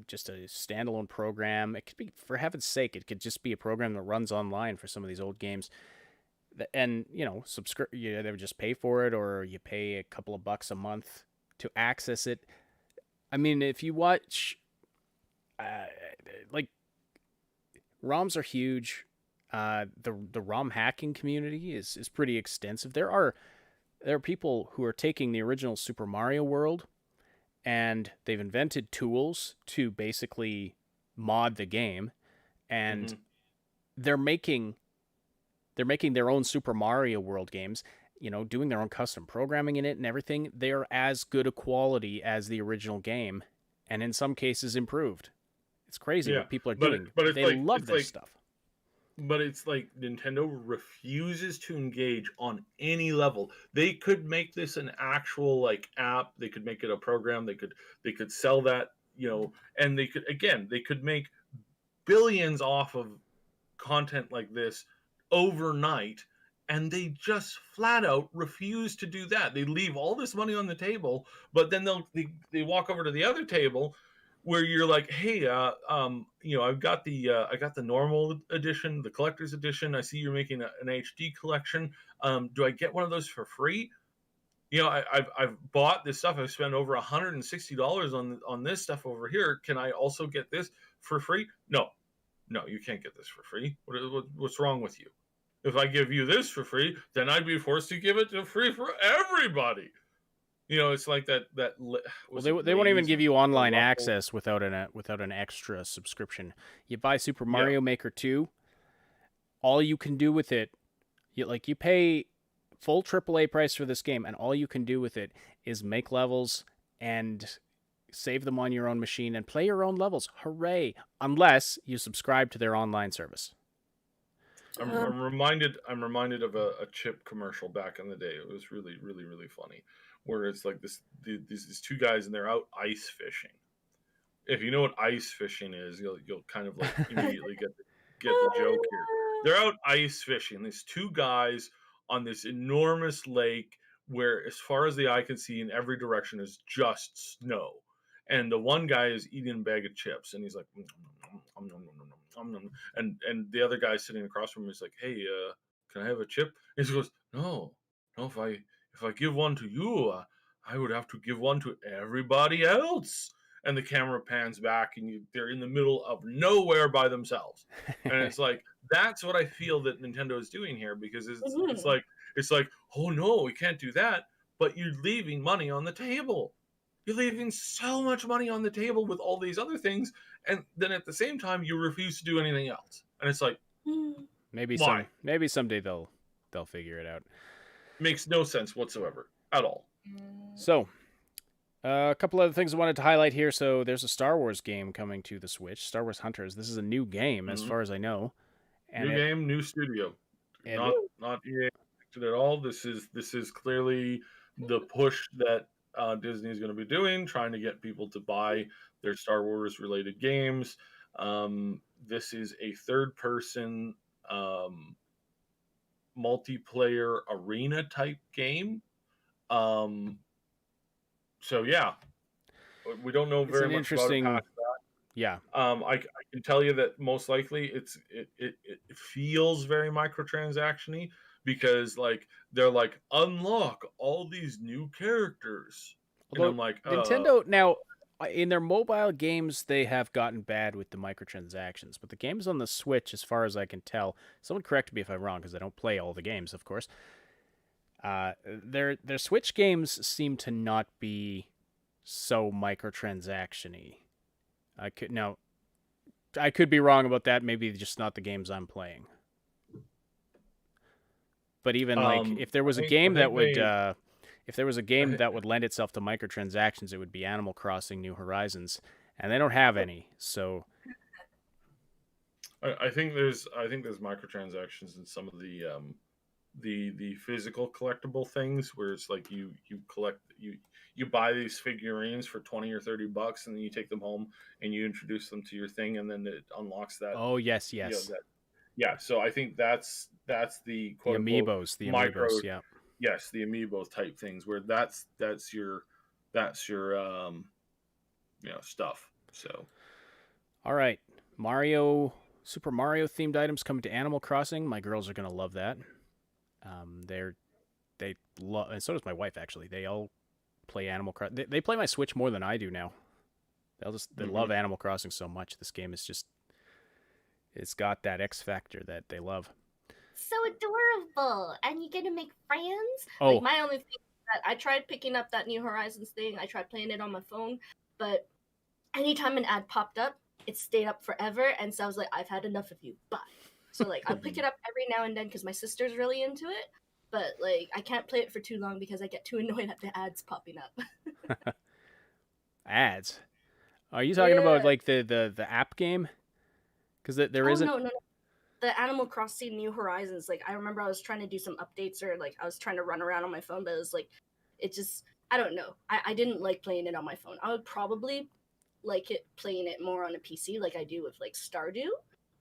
just a standalone program. It could be, for heaven's sake, it could just be a program that runs online for some of these old games. And they would just pay for it, or you pay a couple of bucks a month to access it. I mean, if you watch, like, ROMs are huge. The ROM hacking community is pretty extensive. There are people who are taking the original Super Mario World and they've invented tools to basically mod the game, and they're making their own Super Mario World games, doing their own custom programming in it and everything. They're as good a quality as the original game, and in some cases improved. It's crazy what people are doing. But they love this stuff. But it's like Nintendo refuses to engage on any level. They could make this an actual app. They could make it a program. They could sell that, and they could make billions off of content like this overnight, and they just flat out refuse to do that. They leave all this money on the table, but then they walk over to the other table where you're like, hey, I've got the normal edition, the collector's edition. I see you're making an HD collection. Do I get one of those for free? I've bought this stuff. I've spent over $160 on this stuff over here. Can I also get this for free? No, you can't get this for free. What's wrong with you? If I give you this for free, then I'd be forced to give it for free for everybody. It's like that. Well, they won't even give you online access without an extra subscription. You buy Super Mario Maker 2, all you can do with it, you pay full AAA price for this game, and all you can do with it is make levels and save them on your own machine and play your own levels. Hooray! Unless you subscribe to their online service. I'm reminded of a chip commercial back in the day. It was really, really, really funny, where it's like these two guys and they're out ice fishing. If you know what ice fishing is, you'll kind of immediately get the joke here. They're out ice fishing. These two guys on this enormous lake where, as far as the eye can see, in every direction is just snow. And the one guy is eating a bag of chips, and he's like, and the other guy sitting across from him is like, hey, can I have a chip? And he goes, no, if I give one to you, I would have to give one to everybody else. And the camera pans back, and they're in the middle of nowhere by themselves. And it's like, that's what I feel that Nintendo is doing here, because it's like, oh no, we can't do that. But you're leaving money on the table. You're leaving so much money on the table with all these other things, and then at the same time you refuse to do anything else. And it's like, maybe someday they'll figure it out. Makes no sense whatsoever at all. So, a couple other things I wanted to highlight here. So, there's a Star Wars game coming to the Switch, Star Wars Hunters. This is a new game, as far as I know. And new game, new studio. Not EA at all. This is clearly the push that Disney is going to be doing, trying to get people to buy their Star Wars related games. This is a third-person multiplayer arena type game. So yeah, we don't know very much about it past that. Yeah. I can tell you that most likely it feels very microtransaction-y, because they're like, unlock all these new characters. Although, and I'm like, Nintendo now, in their mobile games, they have gotten bad with the microtransactions, but the games on the Switch, as far as I can tell, someone correct me if I'm wrong, because I don't play all the games, of course. Their Switch games seem to not be so microtransaction-y. I could be wrong about that. Maybe just not the games I'm playing. But even if there was a game that would lend itself to microtransactions, it would be Animal Crossing: New Horizons, and they don't have any. So I think there's microtransactions in some of the physical collectible things, where it's like you buy these figurines for $20 or $30, and then you take them home and you introduce them to your thing, and then it unlocks that. Oh yes. Yeah, so I think that's the quote amiibos, the micro, amiibos, yeah. Yes, the amiibo type things, where that's your stuff. So, all right, Super Mario themed items coming to Animal Crossing. My girls are gonna love that. They love, and so does my wife. Actually, they all play Animal Crossing. They play my Switch more than I do now. They love Animal Crossing so much. This game is just. It's got that X factor that they love. So adorable, and you get to make friends. Oh. Like, my only thing that. I tried picking up that New Horizons thing. I tried playing it on my phone, but anytime an ad popped up, it stayed up forever, and so I was like, I've had enough of you. Bye. So like, I'll pick it up every now and then because my sister's really into it, but like, I can't play it for too long because I get too annoyed at the ads popping up. Ads? Are you talking about like the app game? Because there isn't. No. The Animal Crossing New Horizons, like, I remember I was trying to do some updates or, like, I was trying to run around on my phone, but it was, like, it just, I don't know. I didn't like playing it on my phone. I would probably like it playing it more on a PC like I do with, like, Stardew,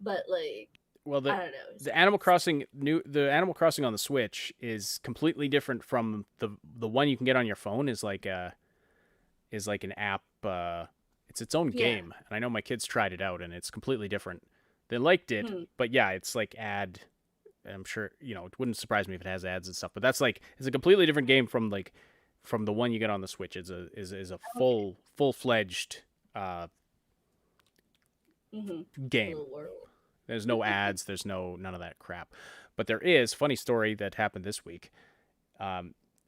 but, like, Well, I don't know. the Animal Crossing on the Switch is completely different from the one you can get on your phone. Is like an app. It's its own game, and I know my kids tried it out, and it's completely different. They liked it, but yeah, it's like ad. I'm sure it wouldn't surprise me if it has ads and stuff. But it's a completely different game from the one you get on the Switch. It's a full-fledged game. There's no ads. There's none of that crap. But there is funny story that happened this week. My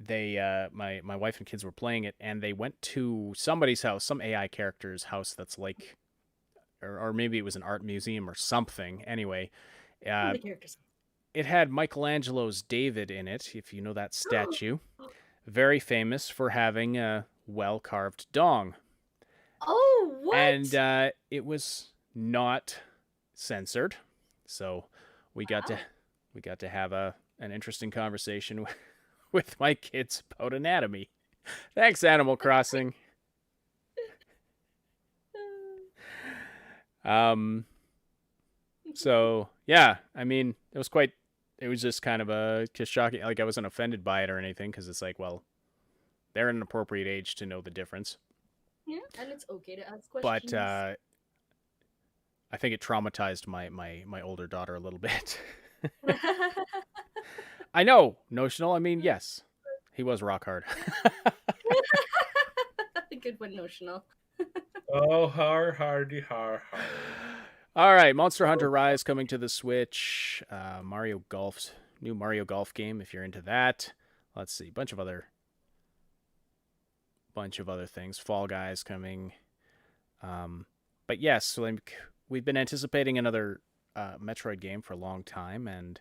wife and kids were playing it, and they went to somebody's house, some AI character's house that's like. Or maybe it was an art museum or something. Anyway, it had Michelangelo's David in it, if you know that statue. Very famous for having a well-carved dong. Oh, what? And it was not censored, so we got to have an interesting conversation with my kids about anatomy. Thanks, Animal Crossing. So yeah, I mean, it was just kind of just shocking. Like, I wasn't offended by it or anything, because it's like, well, they're an appropriate age to know the difference. Yeah, and it's okay to ask questions. But I think it traumatized my older daughter a little bit. I know, notional. I mean, yes, he was rock hard. Good one, notional. Oh, hardy. All right, Monster Hunter Rise coming to the Switch. New Mario Golf game if you're into that. Let's see, bunch of other things. Fall Guys coming. But yes, so we've been anticipating another Metroid game for a long time, and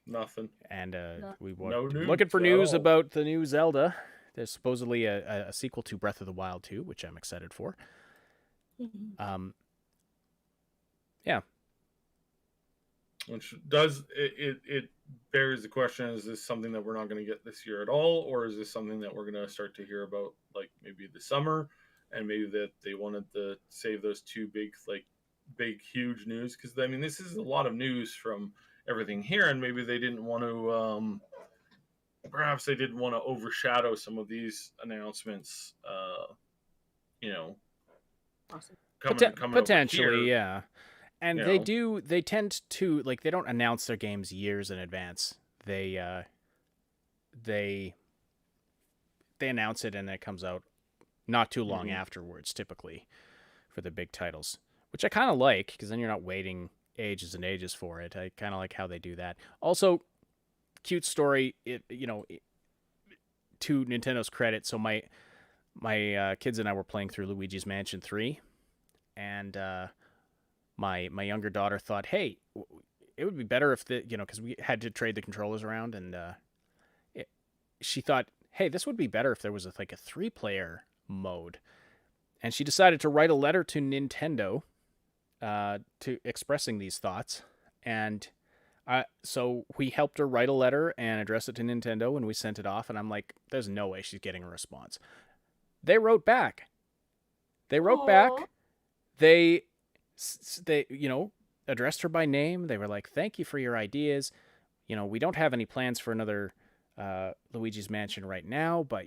nothing. And we were No news looking for at news all. about the new Zelda. There's supposedly a sequel to Breath of the Wild 2, which I'm excited for. Yeah. Which does it bears the question: is this something that we're not going to get this year at all, or is this something that we're going to start to hear about, like maybe the summer, and maybe that they wanted to save those two big huge news? Because I mean, this is a lot of news from everything here, and maybe they didn't want to. Perhaps they didn't want to overshadow some of these announcements. Awesome. Coming Potentially, yeah. And You they tend to, like, they don't announce their games years in advance. They announce it and it comes out not too long afterwards, typically, for the big titles, which I kind of like, because then you're not waiting ages and ages for it. I kind of like how they do that. Also, cute story, to Nintendo's credit. So my kids and I were playing through Luigi's Mansion 3, and my younger daughter thought, hey, it would be better if because we had to trade the controllers around, and she thought, hey, this would be better if there was a 3-player mode. And she decided to write a letter to Nintendo to expressing these thoughts, and so we helped her write a letter and address it to Nintendo, and we sent it off, and I'm like, there's no way she's getting a response. They wrote back. They addressed her by name. They were like, thank you for your ideas. We don't have any plans for another Luigi's Mansion right now, but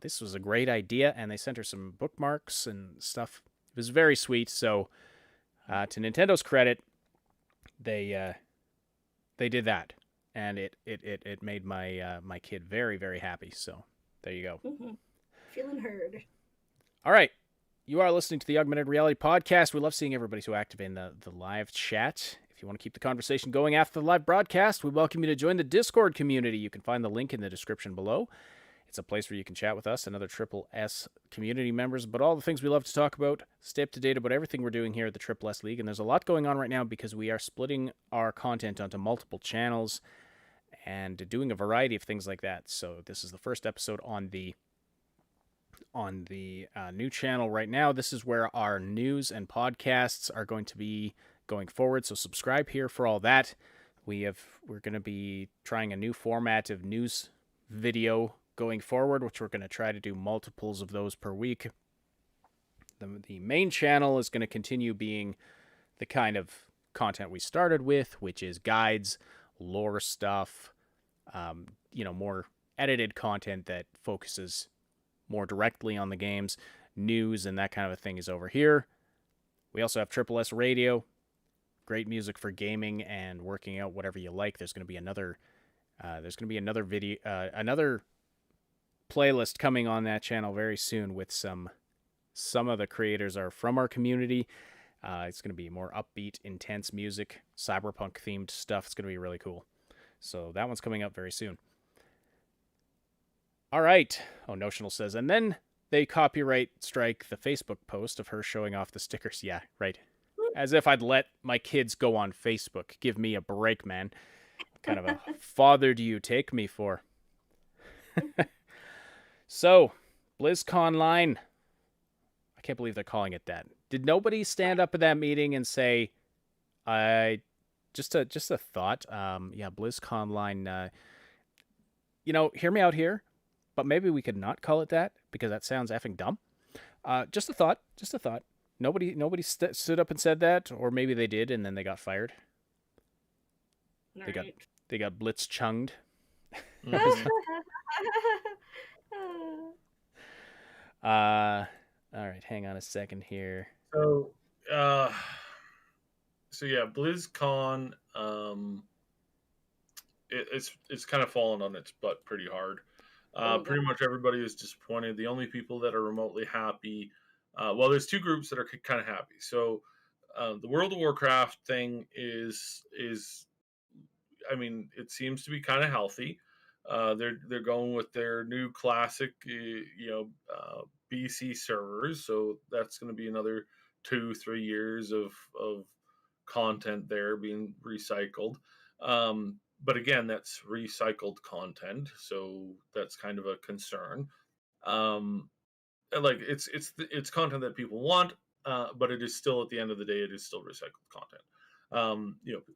this was a great idea, and they sent her some bookmarks and stuff. It was very sweet. So to Nintendo's credit, they did that, and it made my kid very, very happy. So there you go. Feeling heard. All right. You are listening to the Augmented Reality Podcast. We love seeing everybody so active in the live chat. If you want to keep the conversation going after the live broadcast, we welcome you to join the Discord community. You can find the link in the description below. It's a place where you can chat with us and other Triple S community members about all the things we love to talk about, stay up to date about everything we're doing here at the Triple S League. And there's a lot going on right now because we are splitting our content onto multiple channels and doing a variety of things like that. So this is the first episode on the new channel right now. This is where our news and podcasts are going to be going forward. So subscribe here for all that. We're going to be trying a new format of news video going forward, which we're going to try to do multiples of those per week. The main channel is going to continue being the kind of content we started with, which is guides, lore stuff, more edited content that focuses more directly on the games. News and that kind of a thing is over here. We also have Triple S Radio, great music for gaming and working out, whatever you like. There's going to be another video, another playlist coming on that channel very soon with some of the creators are from our community. It's going to be more upbeat, intense music, cyberpunk themed stuff. It's going to be really cool. So that one's coming up very soon. All right. Oh, Notional says, and then they copyright strike the Facebook post of her showing off the stickers. Yeah, right. As if I'd let my kids go on Facebook. Give me a break, man. What kind of a father do you take me for? So, BlizzConline. I can't believe they're calling it that. Did nobody stand up at that meeting and say, just a thought. BlizzConline. Hear me out here, but maybe we could not call it that because that sounds effing dumb. Just a thought. Nobody stood up and said that, or maybe they did and then they got fired. Right. They got blitz-chunged. All right, hang on a second here. So yeah, BlizzCon, it's kind of fallen on its butt pretty hard. Pretty much everybody is disappointed. The only people that are remotely happy, there's two groups that are kind of happy. So the World of Warcraft thing is, I mean, it seems to be kind of healthy. They're going with their new classic, BC servers, so that's going to be another 2-3 years of content there being recycled. But again, that's recycled content, so that's kind of a concern. It's content that people want, but it is still, at the end of the day, it is still recycled content. A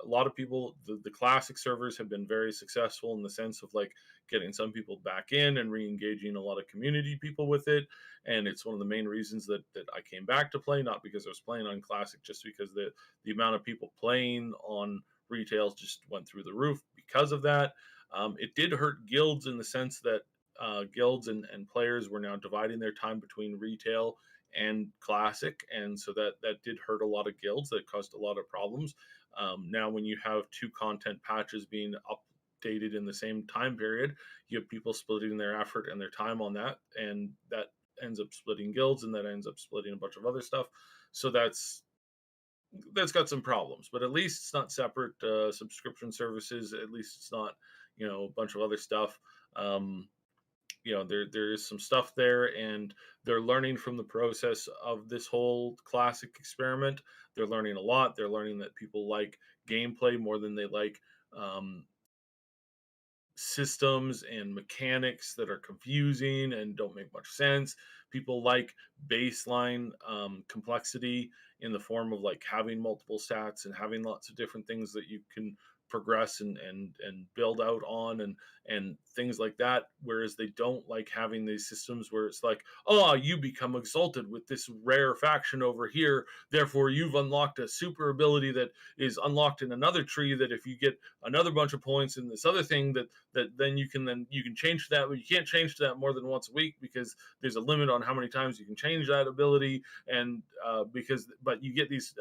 lot of people, the classic servers have been very successful in the sense of like getting some people back in and re-engaging a lot of community people with it. And it's one of the main reasons that I came back to play, not because I was playing on classic, just because the amount of people playing on retail just went through the roof because of that. It did hurt guilds in the sense that guilds and players were now dividing their time between retail and classic, and so that did hurt a lot of guilds. That caused a lot of problems. Now when you have two content patches being updated in the same time period, you have people splitting their effort and their time on that, and that ends up splitting guilds, and that ends up splitting a bunch of other stuff. So that's got some problems, but at least it's not separate subscription services. At least it's not a bunch of other stuff. There is some stuff there, and they're learning from the process of this whole classic experiment. They're learning a lot. They're learning that people like gameplay more than they like systems and mechanics that are confusing and don't make much sense. People like baseline complexity in the form of like having multiple stats and having lots of different things that you can progress and build out on and things like that, whereas they don't like having these systems where it's like, oh, you become exalted with this rare faction over here, therefore you've unlocked a super ability that is unlocked in another tree, that if you get another bunch of points in this other thing that then you can change that, but you can't change that more than once a week because there's a limit on how many times you can change that ability, and but you get these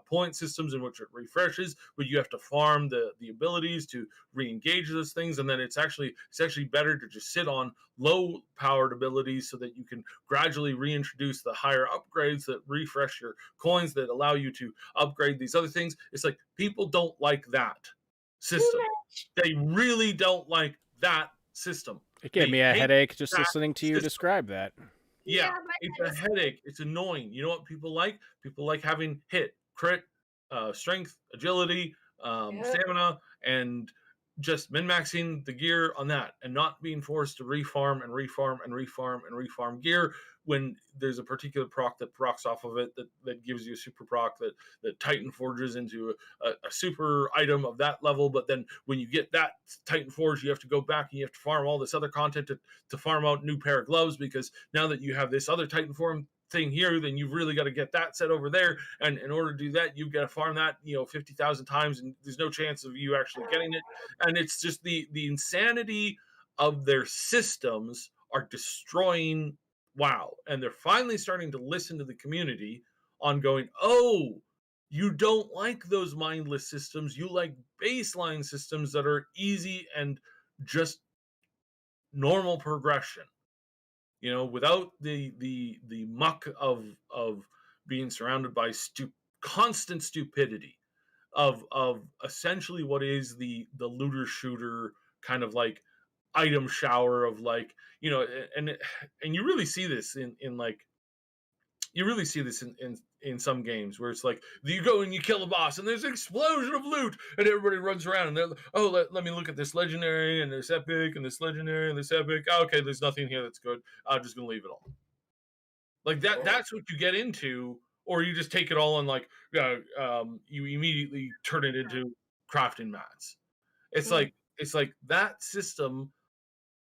point systems in which it refreshes, but you have to farm the the abilities to re-engage those things, and then it's actually better to just sit on low powered abilities so that you can gradually reintroduce the higher upgrades that refresh your coins, that allow you to upgrade these other things. It's like people don't like that system. They really don't like that system. It gave me a headache just listening to you system. describe that. Yeah, it's a headache. It's annoying. You know what people like? People like having hit, crit, strength, agility, stamina, and just min-maxing the gear on that, and not being forced to refarm and refarm and refarm and refarm gear when there's a particular proc that procs off of it that gives you a super proc that Titan forges into a super item of that level. But then when you get that Titan forge, you have to go back and you have to farm all this other content to farm out new pair of gloves, because now that you have this other Titan form thing here, then you've really got to get that set over there, and in order to do that, you've got to farm that 50,000 times, and there's no chance of you actually getting it. And it's just the insanity of their systems are destroying WoW, and they're finally starting to listen to the community on going, oh, you don't like those mindless systems, you like baseline systems that are easy and just normal progression, without the muck of being surrounded by constant stupidity of essentially what is the looter shooter kind of like item shower of like, and you really see this in like, you really see this in some games where it's like you go and you kill a boss and there's an explosion of loot and everybody runs around and they're like, oh, let me look at this legendary and this epic and this legendary and this epic. Oh, okay, there's nothing here that's good. I'm just gonna leave it all. Like that. That's what you get into, or you just take it all and like you immediately turn it into crafting mats. It's like that system,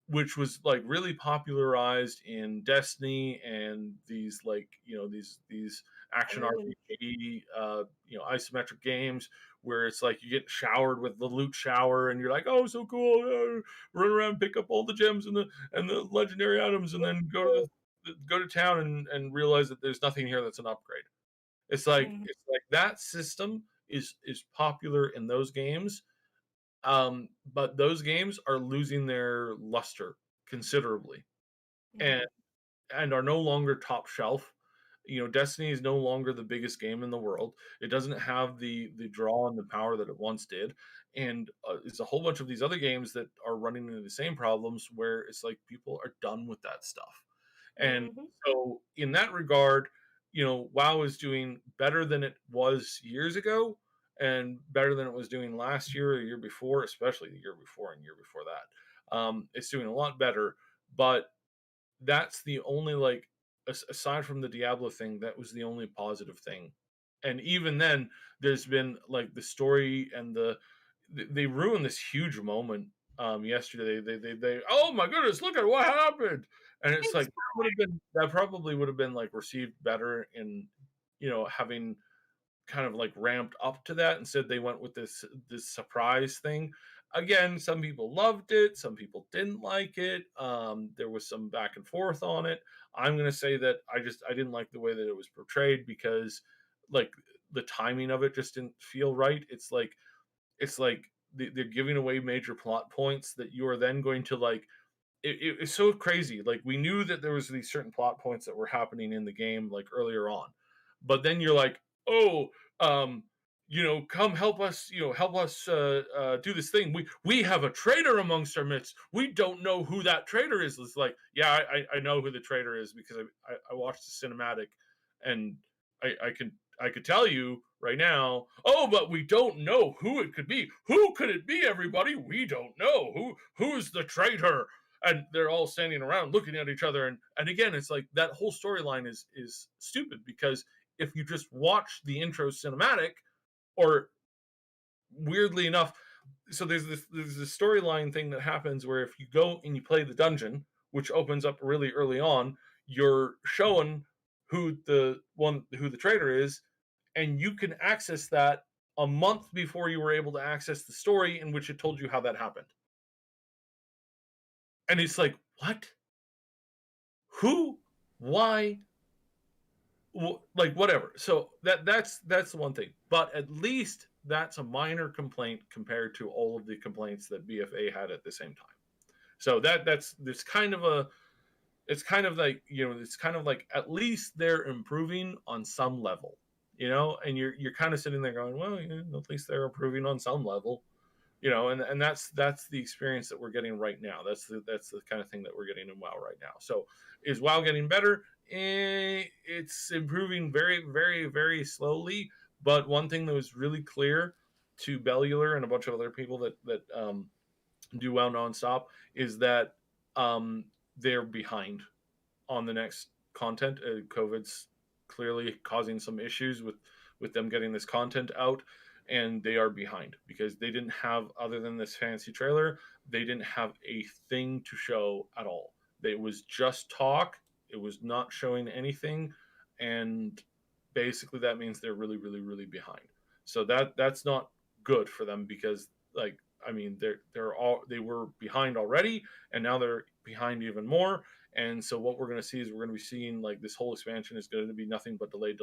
which was like really popularized in Destiny and these like these action RPG isometric games where it's like you get showered with the loot shower and you're like, oh, so cool, run around, pick up all the gems and the legendary items, and then go to town and realize that there's nothing here that's an upgrade. It's like that system is popular in those games. But those games are losing their luster considerably, and are no longer top shelf. Destiny is no longer the biggest game in the world. It doesn't have the draw and the power that it once did, and it's a whole bunch of these other games that are running into the same problems where it's like people are done with that stuff. And so in that regard, WoW is doing better than it was years ago, and better than it was doing last year or the year before, especially the year before and year before that. It's doing a lot better, but that's the only, like, aside from the Diablo thing, that was the only positive thing. And even then, there's been like the story and they ruined this huge moment yesterday. They oh my goodness, look at what happened. And it's like that probably would have been like received better in having kind of like ramped up to that. Instead they went with this surprise thing. Again, some people loved it, some people didn't like it. There was some back and forth on it. I'm gonna say that I didn't like the way that it was portrayed, because like the timing of it just didn't feel right. It's like they're giving away major plot points that you are then going to like. It's so crazy. Like, we knew that there was these certain plot points that were happening in the game like earlier on, but then you're like, oh, come help us, do this thing. We have a traitor amongst our midst. We don't know who that traitor is. It's like, yeah, I know who the traitor is, because I watched the cinematic, and I could tell you right now. Oh, but we don't know who it could be. Who could it be, everybody? We don't know. Who's the traitor? And they're all standing around looking at each other. And again, it's like that whole storyline is stupid, because if you just watch the intro cinematic, or weirdly enough, so there's this storyline thing that happens where if you go and you play the dungeon, which opens up really early on, you're shown who the traitor is, and you can access that a month before you were able to access the story in which it told you how that happened. And it's like, what? Who? Why? Like, whatever. So that's the one thing. But at least that's a minor complaint compared to all of the complaints that BFA had at the same time. So that's kind of a, it's kind of like, it's kind of like at least they're improving on some level, and you're kind of sitting there going, well, at least they're improving on some level, and that's the experience that we're getting right now. That's the kind of thing that we're getting in WoW right now. So is WoW getting better? It's improving very, very, very slowly. But one thing that was really clear to Bellular and a bunch of other people that do WoW nonstop is that they're behind on the next content. COVID's clearly causing some issues with them getting this content out, and they are behind because they didn't have, other than this fancy trailer, they didn't have a thing to show at all. It was just talk. It was not showing anything, and basically that means they're really, really, really behind. So that's not good for them because, like, I mean, they were behind already, and now they're behind even more. And so what we're going to see is we're going to be seeing, like, this whole expansion is going to be nothing but delay.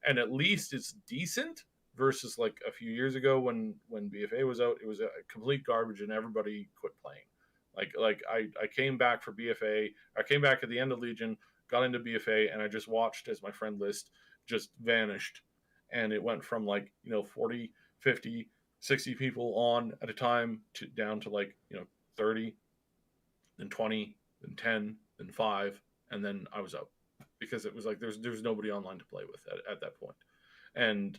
And at least it's decent versus like a few years ago when BFA was out, it was a complete garbage and everybody quit playing. Like I came back for BFA. I came back at the end of Legion, got into BFA, and I just watched as my friend list just vanished. And it went from, like, 40, 50, 60 people on at a time to down to, like, 30, then 20, then 10, then 5, and then I was out because it was like there's nobody online to play with at that point. And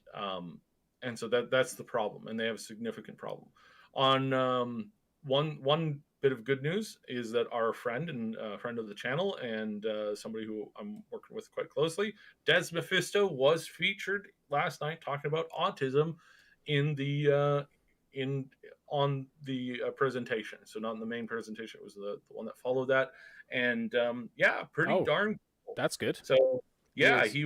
so that's the problem, and they have a significant problem. On one bit of good news is that our friend and friend of the channel and somebody who I'm working with quite closely, Des Mephisto, was featured last night talking about autism in the on the presentation. So not in the main presentation, it was the one that followed that. And pretty darn cool. That's good. So yeah, he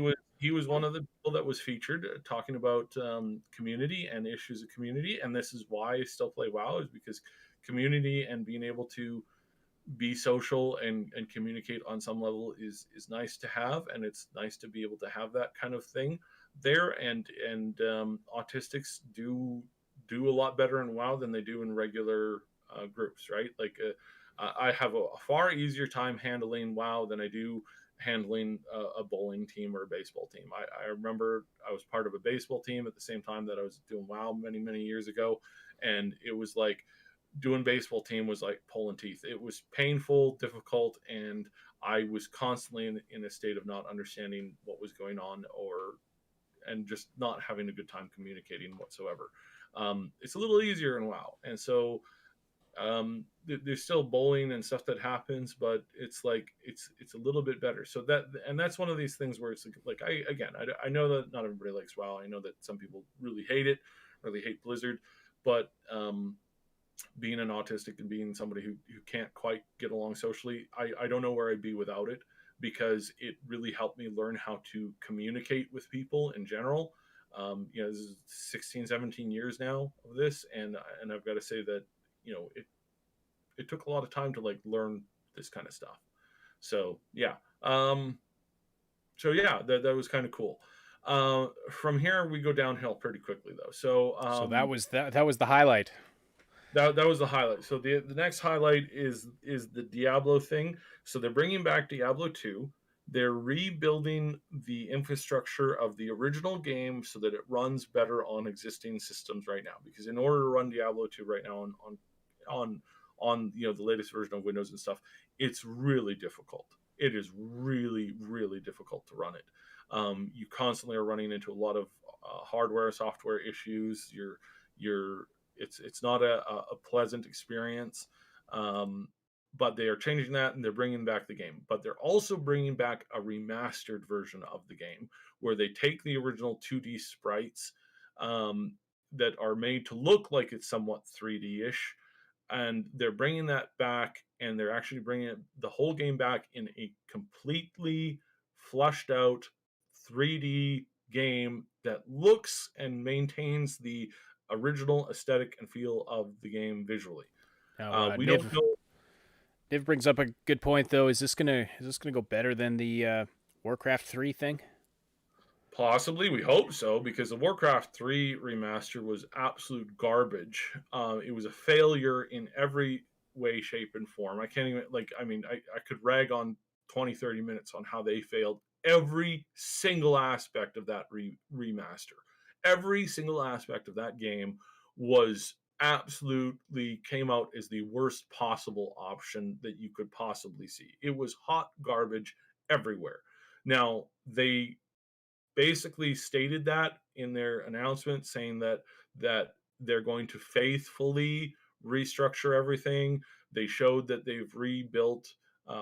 was one of the people that was featured talking about community and issues of community. And this is why I still play WoW, is because community and being able to be social and communicate on some level is nice to have, and it's nice to be able to have that kind of thing there. And autistics do a lot better in WoW than they do in regular groups, right? Like I have a far easier time handling WoW than I do handling a bowling team or a baseball team. I remember I was part of a baseball team at the same time that I was doing WoW many years ago, and it was like doing baseball team was like pulling teeth. It was painful, difficult, and I was constantly in a state of not understanding what was going on, and just not having a good time communicating whatsoever. It's a little easier in WoW, and so there's still bowling and stuff that happens, but it's like it's a little bit better. So that's one of these things where it's like I know that not everybody likes WoW. I know that some people really hate it, really hate Blizzard, but being an autistic and being somebody who can't quite get along socially, I don't know where I'd be without it, because it really helped me learn how to communicate with people in general. This is 16, 17 years now of this, and I've got to say that it took a lot of time to like learn this kind of stuff. So yeah, that was kind of cool. From here we go downhill pretty quickly though. So that was the highlight. That was the highlight. So the next highlight is the Diablo thing. So they're bringing back Diablo 2. They're rebuilding the infrastructure of the original game so that it runs better on existing systems right now. Because in order to run Diablo 2 right now on the latest version of Windows and stuff, it's really difficult. It is really, really difficult to run it. You constantly are running into a lot of hardware, software issues. It's not a pleasant experience, but they are changing that, and they're bringing back the game. But they're also bringing back a remastered version of the game where they take the original 2D sprites that are made to look like it's somewhat 3D-ish, and they're bringing that back, and they're actually bringing the whole game back in a completely flushed out 3D game that looks and maintains the original aesthetic and feel of the game visually. Now, we don't know. Niv brings up a good point though. Is this gonna go better than the Warcraft 3 thing? Possibly, we hope so, because the Warcraft 3 remaster was absolute garbage. It was a failure in every way, shape, and form. I can't even, I could rag on 20-30 minutes on how they failed every single aspect of that remaster. Every single aspect of that game was absolutely came out as the worst possible option that you could possibly see. It was hot garbage everywhere. Now, they basically stated that in their announcement, saying that they're going to faithfully restructure everything. They showed that they've rebuilt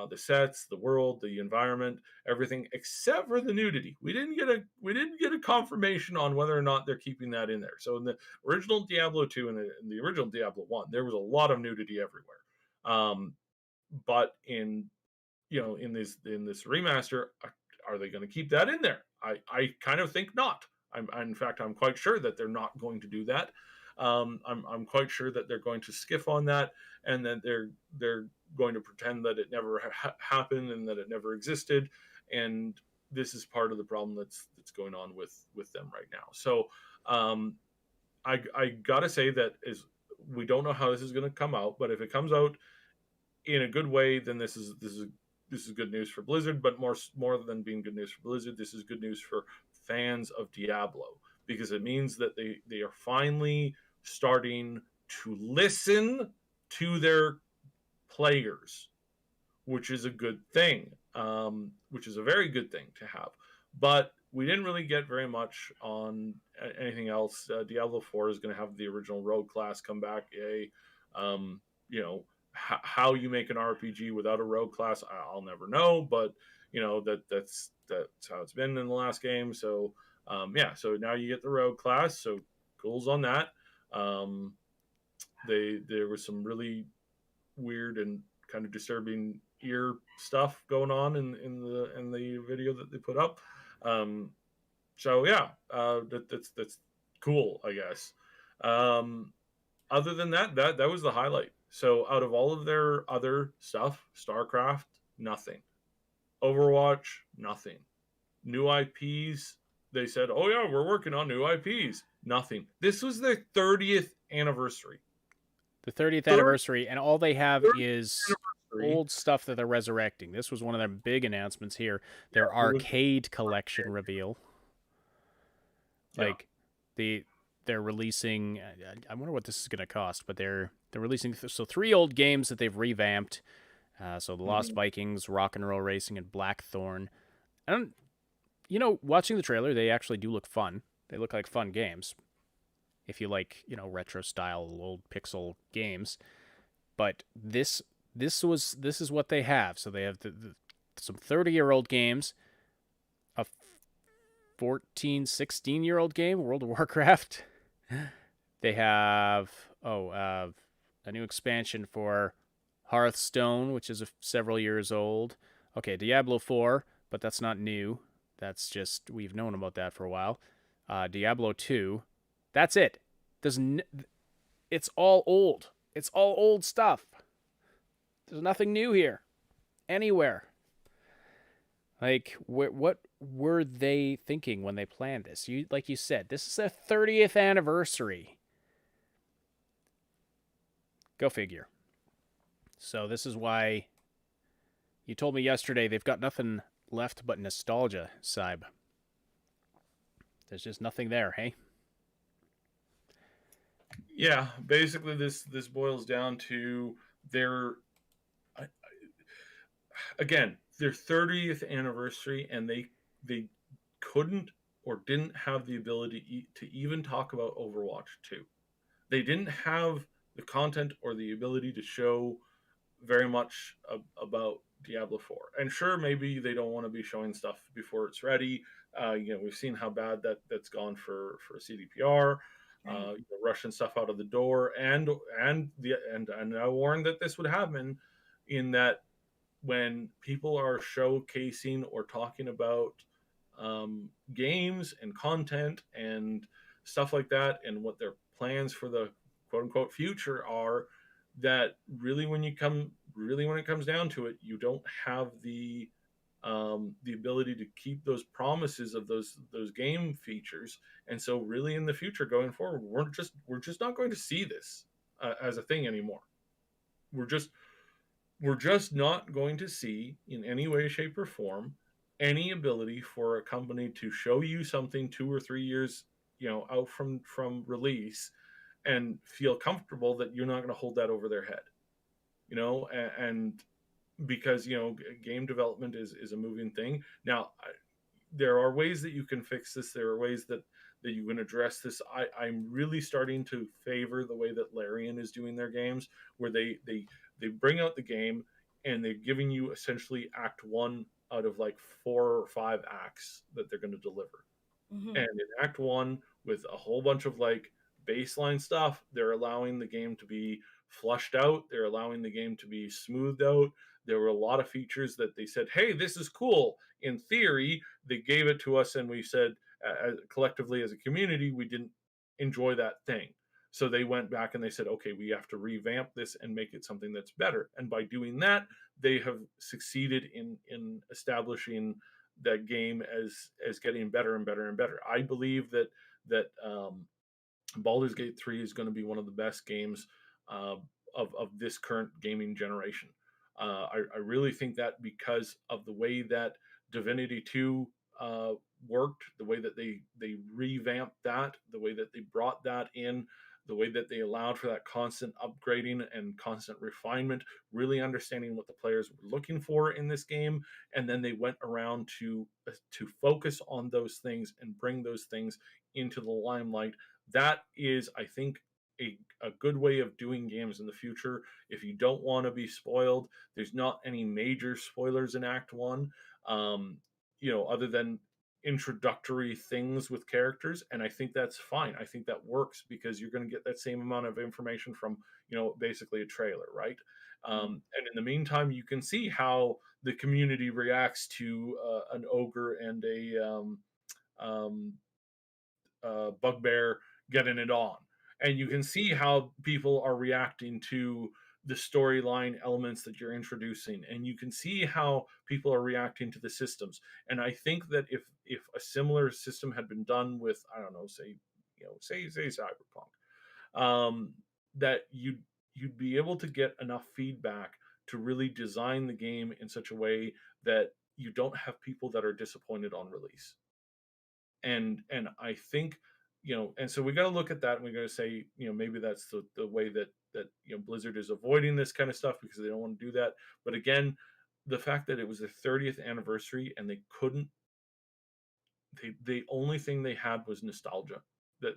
the sets, the world, the environment, everything except for the nudity. We didn't get a confirmation on whether or not they're keeping that in there. So in the original Diablo 2 and in the original Diablo 1, there was a lot of nudity everywhere. But in this remaster, are they going to keep that in there? I kind of think not. In fact, I'm quite sure that they're not going to do that. I'm quite sure that they're going to skiff on that, and that they're going to pretend that it never happened and that it never existed. And this is part of the problem that's going on with them right now. So I gotta say that we don't know how this is going to come out, but if it comes out in a good way, then this is good news for Blizzard. But more than being good news for Blizzard, this is good news for fans of Diablo, because it means that they are finally starting to listen to their players, which is a good thing, which is a very good thing to have. But we didn't really get very much on anything else. Diablo 4 is going to have the original rogue class come back. How you make an RPG without a rogue class, I'll never know, but that's how it's been in the last game. So so now you get the rogue class, so cool's on that. There was some really weird and kind of disturbing ear stuff going on in the video that they put up. That's cool, I guess. Other than that was the highlight. So out of all of their other stuff, StarCraft, nothing. Overwatch, nothing. New IPs, they said, oh yeah, we're working on new IPs. Nothing. This was their 30th anniversary. The 30th anniversary, and all they have is old stuff that they're resurrecting. This was one of their big announcements here. Their arcade collection reveal. They're releasing, I wonder what this is going to cost, but they're releasing 3 old games that they've revamped. So The Lost Vikings, Rock and Roll Racing, and Blackthorn. Watching the trailer, they actually do look fun. They look like fun games, if you like, retro style old pixel games. But this is what they have. So they have some 30-year-old games, a 14, 16-year-old game, World of Warcraft. They have a new expansion for Hearthstone, which is several years old. Okay, Diablo 4, but that's not new. That's just, we've known about that for a while. Diablo 2, that's it. It's all old. It's all old stuff. There's nothing new here, anywhere. Like, what were they thinking when they planned this? Like you said, this is their 30th anniversary. Go figure. So this is why you told me yesterday they've got nothing left but nostalgia, Saib. There's just nothing there, hey? Yeah, basically this boils down to their 30th anniversary, and they couldn't or didn't have the ability to even talk about Overwatch 2. They didn't have the content or the ability to show very much about Diablo 4. And sure, maybe they don't want to be showing stuff before it's ready. We've seen how bad that's gone for CDPR. Rushing stuff out of the door, and I warned that this would happen, in that when people are showcasing or talking about games and content and stuff like that, and what their plans for the quote unquote future are, that really when it comes down to it, you don't have the the ability to keep those promises of those game features. And so really in the future going forward, we're just not going to see this as a thing anymore. We're just not going to see in any way, shape, or form any ability for a company to show you something 2 or 3 years, out from release, and feel comfortable that you're not going to hold that over their head, and because game development is a moving thing. Now, there are ways that you can fix this. There are ways that you can address this. I'm really starting to favor the way that Larian is doing their games, where they bring out the game and they're giving you essentially act one out of like 4 or 5 acts that they're going to deliver. Mhm. And in act one, with a whole bunch of like baseline stuff, they're allowing the game to be flushed out. They're allowing the game to be smoothed out. There were a lot of features that they said, hey, this is cool. In theory, they gave it to us and we said, collectively as a community, we didn't enjoy that thing. So they went back and they said, okay, we have to revamp this and make it something that's better. And by doing that, they have succeeded in establishing that game as getting better and better and better. I believe that Baldur's Gate 3 is going to be one of the best games of this current gaming generation. I really think that because of the way that Divinity 2 worked, the way that they revamped that, the way that they brought that in, the way that they allowed for that constant upgrading and constant refinement, really understanding what the players were looking for in this game, and then they went around to focus on those things and bring those things into the limelight. That is, I think, a good way of doing games in the future. If you don't want to be spoiled, there's not any major spoilers in Act 1, other than introductory things with characters, and I think that's fine. I think that works because you're going to get that same amount of information from basically a trailer, right? And in the meantime, you can see how the community reacts to an ogre and a bugbear getting it on, and you can see how people are reacting to the storyline elements that you're introducing, and you can see how people are reacting to the systems. And I think that if a similar system had been done with, I don't know, say Cyberpunk, that you'd be able to get enough feedback to really design the game in such a way that you don't have people that are disappointed on release. And I think, and so we got to look at that, and we got to say, maybe that's the way that Blizzard is avoiding this kind of stuff because they don't want to do that. But again, the fact that it was their 30th anniversary and they couldn't, the only thing they had was nostalgia.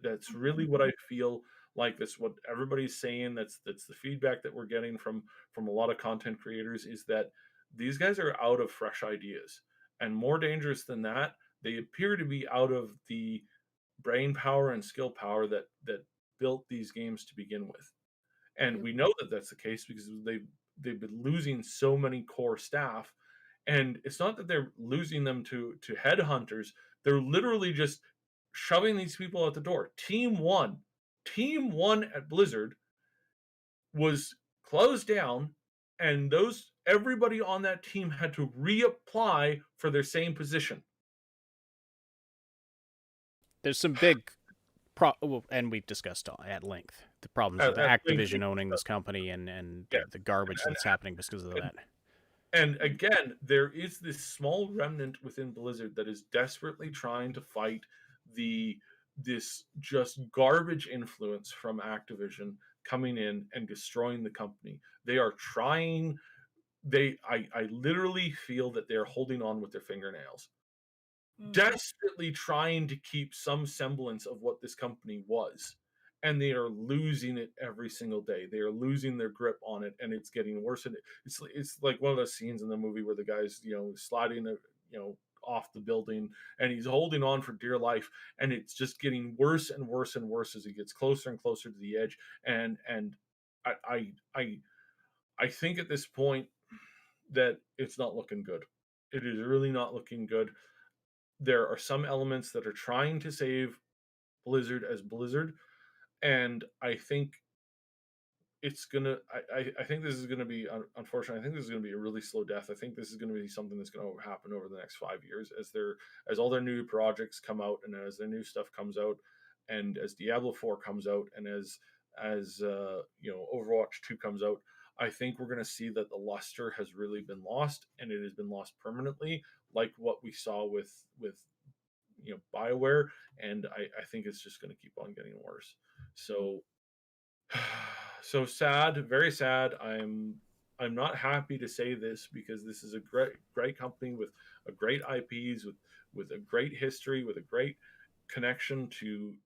That's really what I feel like. That's what everybody's saying. That's the feedback that we're getting from a lot of content creators, is that these guys are out of fresh ideas. And more dangerous than that, they appear to be out of the brain power and skill power that built these games to begin with. And we know that that's the case because they've been losing so many core staff. And it's not that they're losing them to headhunters. They're literally just shoving these people out the door. Team one at Blizzard was closed down, and everybody on that team had to reapply for their same position. There's some big and we've discussed at length the problems with Activision owning this company and the garbage that's happening because of that. And again, there is this small remnant within Blizzard that is desperately trying to fight this just garbage influence from Activision coming in and destroying the company. They are trying. I literally feel that they're holding on with their fingernails, desperately trying to keep some semblance of what this company was. And they are losing it every single day. They are losing their grip on it, and it's getting worse. And it's like one of those scenes in the movie where the guy's sliding off the building, and he's holding on for dear life, and it's just getting worse and worse and worse as he gets closer and closer to the edge. And I think at this point that it's not looking good. It is really not looking good. There are some elements that are trying to save Blizzard as Blizzard, and I think it's gonna. I think this is gonna be unfortunately. I think this is gonna be a really slow death. I think this is gonna be something that's gonna happen over the next 5 years as all their new projects come out and as their new stuff comes out, and as Diablo 4 comes out and as Overwatch 2 comes out. I think we're gonna see that the luster has really been lost, and it has been lost permanently, like what we saw with BioWare, and I think it's just gonna keep on getting worse. So so sad, very sad. I'm not happy to say this because this is a great company with a great IPs, with a great history, with a great connection to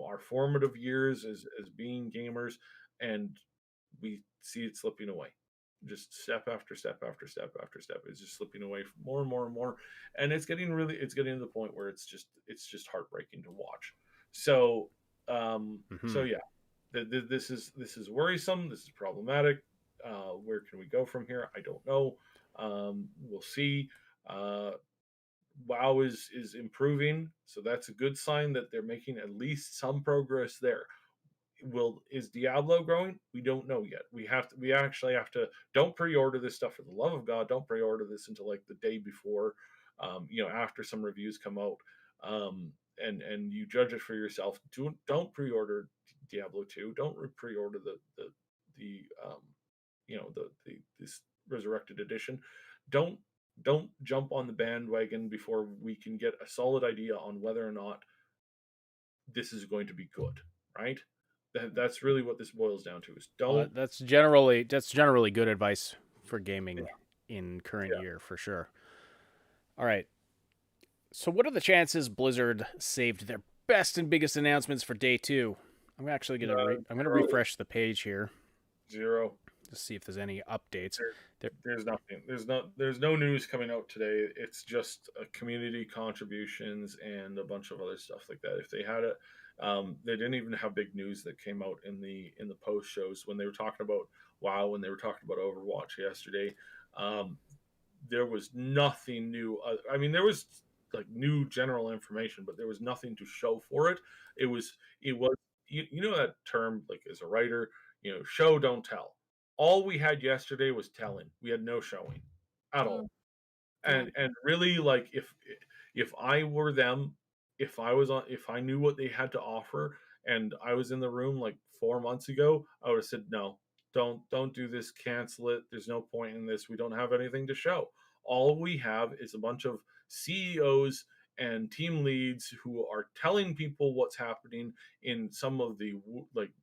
our formative years as being gamers, and we see it slipping away. Just step after step after step after step. It's just slipping away more and more and more, and it's getting to the point where it's just heartbreaking to watch. So so yeah, this is worrisome. This is problematic. Where can we go from here? I don't know. We'll see. WoW is improving, so that's a good sign that they're making at least some progress there. Is Diablo growing? We don't know yet. We actually have to. Don't pre-order this stuff for the love of God. Don't pre-order this until like the day before, after some reviews come out, and you judge it for yourself. Don't pre-order Diablo 2. Don't pre-order this resurrected edition. Don't jump on the bandwagon before we can get a solid idea on whether or not this is going to be good, right? That's really what this boils down to. Is don't. That's generally good advice for gaming in current year for sure. All right. So what are the chances Blizzard saved their best and biggest announcements for day 2? I'm actually gonna refresh the page here. 0. To see if there's any updates. There's nothing. There's no news coming out today. It's just community contributions and a bunch of other stuff like that. If they had it, they didn't even have big news that came out in the post shows when they were talking about WoW, when they were talking about Overwatch yesterday. There was nothing new. I mean, there was like new general information, but there was nothing to show for it. It was you know that term, like as a writer, show don't tell. All we had yesterday was telling. We had no showing at all. And really, like if I were them, if I knew what they had to offer and I was in the room like 4 months ago, I would have said no. Don't do this, cancel it. There's no point in this. We don't have anything to show. All we have is a bunch of CEOs and team leads who are telling people what's happening in some of the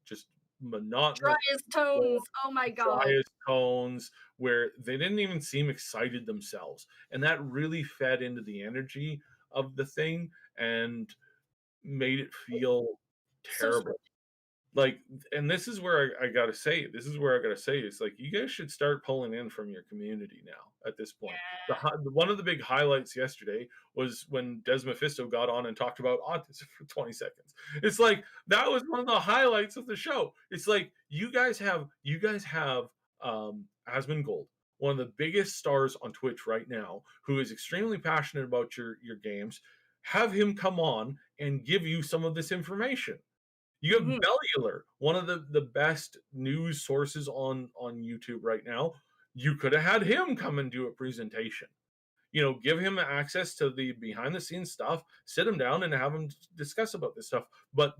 just monotonous driest tones. Oh my god. Driest tones where they didn't even seem excited themselves. And that really fed into the energy of the thing and made it feel terrible. And this is where I gotta say, it's like you guys should start pulling in from your community now at this point. One of the big highlights yesterday was when Des Mephisto got on and talked about autism for 20 seconds. It's like that was one of the highlights of the show. It's like you guys have Asmongold, one of the biggest stars on Twitch right now, who is extremely passionate about your games. Have him come on and give you some of this information. You have Bellular, one of the best news sources on YouTube right now. You could have had him come and do a presentation. Give him access to the behind the scenes stuff, sit him down and have him discuss about this stuff. But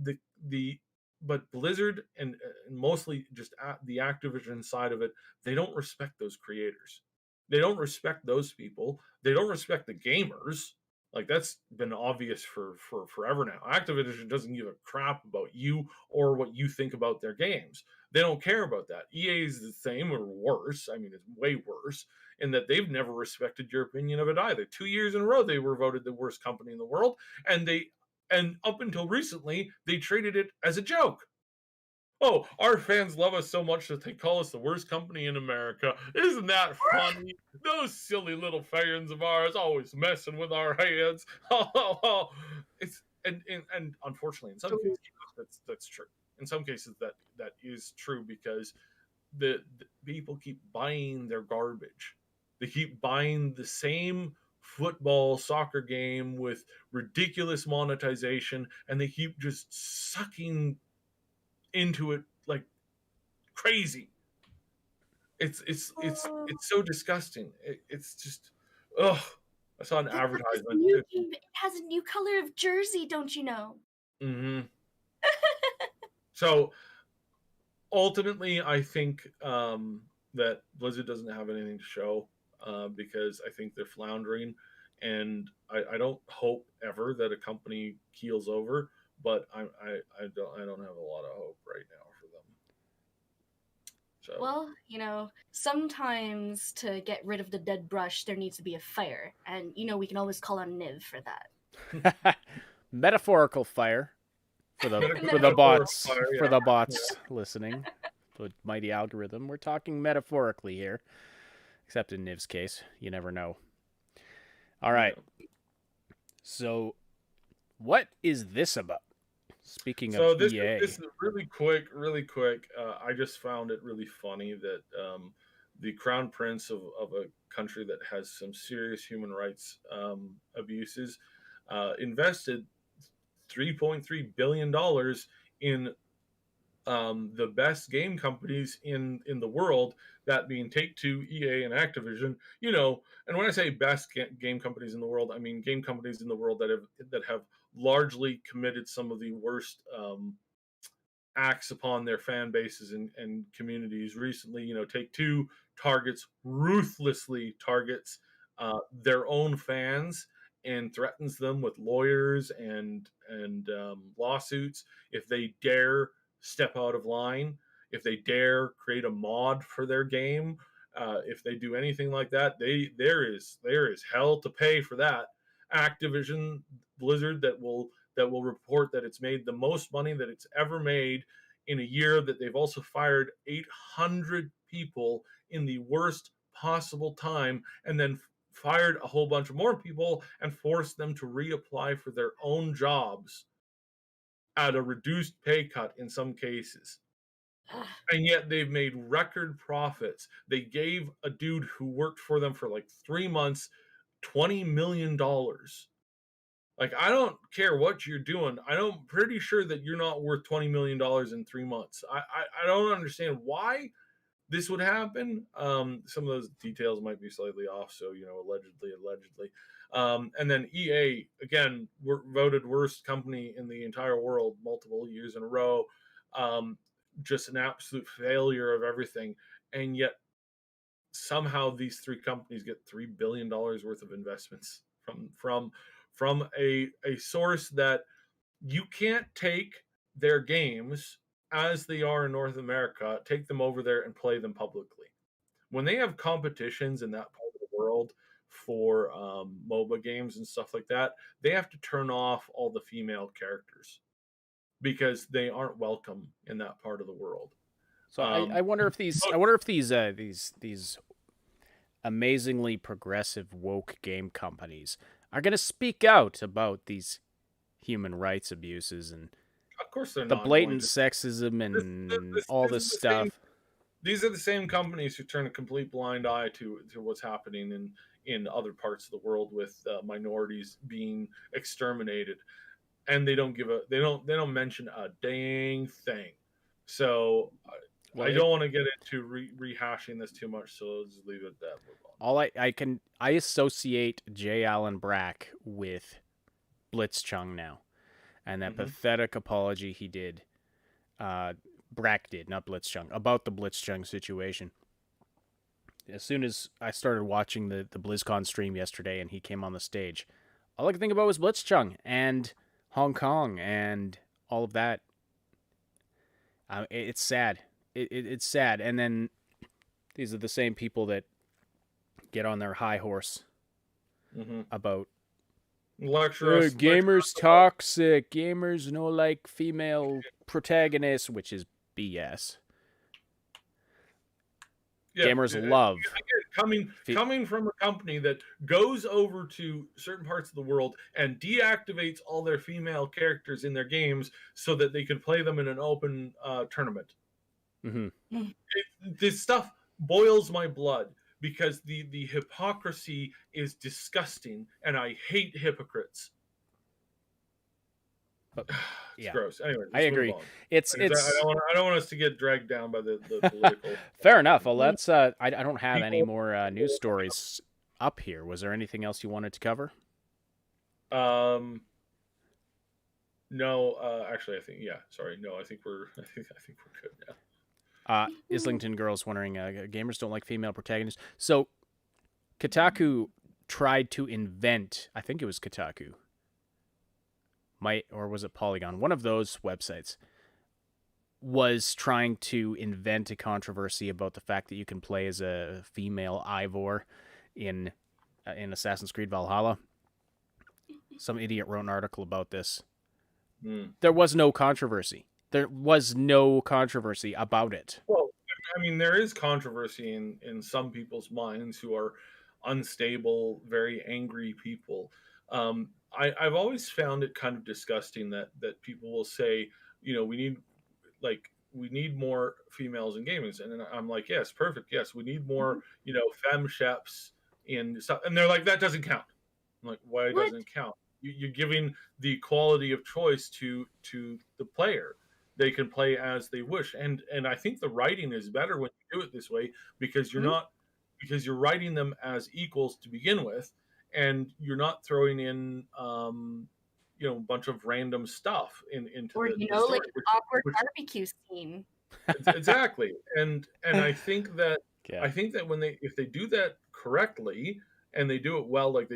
but Blizzard and mostly just the Activision side of it, they don't respect those creators. They don't respect those people. They don't respect the gamers. Like that's been obvious for forever now. Activision doesn't give a crap about you or what you think about their games. They don't care about that. EA is the same or worse. I mean, it's way worse in that they've never respected your opinion of it either. 2 years in a row, they were voted the worst company in the world, and up until recently, they treated it as a joke. Oh, our fans love us so much that they call us the worst company in America. Isn't that funny? Those silly little fans of ours always messing with our heads. It's and unfortunately, in some cases, that's true. In some cases, that is true because the people keep buying their garbage. They keep buying the same football, soccer game with ridiculous monetization, and they keep just sucking into it like crazy. It's so disgusting. It's just, ugh. I saw an advertisement. It has a new color of jersey, don't you know? Mm-hmm. So ultimately, I think that Blizzard doesn't have anything to show because I think they're floundering, and I don't hope ever that a company keels over. But I don't have a lot of hope right now for them. So. Well, sometimes to get rid of the dead brush, there needs to be a fire, and we can always call on Niv for that. Metaphorical fire for the bots listening. The mighty algorithm. We're talking metaphorically here, except in Niv's case, you never know. All right. So, what is this about? Speaking of EA. This is really quick. I just found it really funny that the crown prince of a country that has some serious human rights abuses invested $3.3 billion in the best game companies in the world, that being Take-Two, EA, and Activision. And when I say best game companies in the world, I mean game companies in the world that have largely committed some of the worst acts upon their fan bases and communities. Recently, Take-Two ruthlessly targets their own fans and threatens them with lawyers and lawsuits if they dare step out of line, if they dare create a mod for their game, if they do anything like that, there is hell to pay for that. Activision Blizzard that will report that it's made the most money that it's ever made in a year, that they've also fired 800 people in the worst possible time, and then fired a whole bunch of more people and forced them to reapply for their own jobs at a reduced pay cut in some cases. And yet they've made record profits. They gave a dude who worked for them for like 3 months $20 million. Like, I don't care what you're doing. I'm pretty sure that you're not worth $20 million in 3 months. I don't understand why this would happen. Some of those details might be slightly off. So, allegedly. And then EA, again, were voted worst company in the entire world multiple years in a row. Just an absolute failure of everything. And yet somehow these three companies get $3 billion worth of investments from a source that you can't take their games as they are in North America, take them over there and play them publicly. When they have competitions in that part of the world for MOBA games and stuff like that, they have to turn off all the female characters because they aren't welcome in that part of the world. So I wonder if these amazingly progressive woke game companies are going to speak out about these human rights abuses and of course they're the not blatant sexism and all this stuff. These are the same companies who turn a complete blind eye to what's happening in other parts of the world with minorities being exterminated, and they don't mention a dang thing. So I don't want to get into rehashing this too much, so I'll just leave it at that. All I associate J. Allen Brack with BlizzCon now, and that pathetic apology he did, Brack did, not BlizzCon, about the BlizzCon situation. As soon as I started watching the BlizzCon stream yesterday and he came on the stage, all I could think about was BlizzCon and Hong Kong and all of that. It's sad. It's sad. And then these are the same people that get on their high horse about gamers toxic, gamers no like female protagonists, which is BS. Yeah, gamers love coming from a company that goes over to certain parts of the world and deactivates all their female characters in their games so that they can play them in an open tournament. This stuff boils my blood because the hypocrisy is disgusting, and I hate hypocrites. It's gross. Anyway, I agree. It's I don't want us to get dragged down by the political. Fair enough. Well, let's. I don't have any more news stories up here. Was there anything else you wanted to cover? No. Actually, I think sorry. No, I think we're good now. Islington Girl's wondering, gamers don't like female protagonists. So, Kotaku tried to invent. I think it was Kotaku. Or was it Polygon? One of those websites was trying to invent a controversy about the fact that you can play as a female Ivor in Assassin's Creed Valhalla. Some idiot wrote an article about this. There was no controversy. There was no controversy about it. Well, I mean, there is controversy in some people's minds who are unstable, very angry people. I've always found it kind of disgusting that people will say, we need more females in gaming, and I'm like, yes, perfect, yes, we need more, femme chefs in stuff, and they're like, that doesn't count. I'm like, why doesn't it count? You're giving the quality of choice to the player. They can play as they wish, and I think the writing is better when you do it this way, because you're writing them as equals to begin with. And you're not throwing in, a bunch of random stuff into or the story, like awkward barbecue scene. Exactly, and I think that if they do that correctly and they do it well, like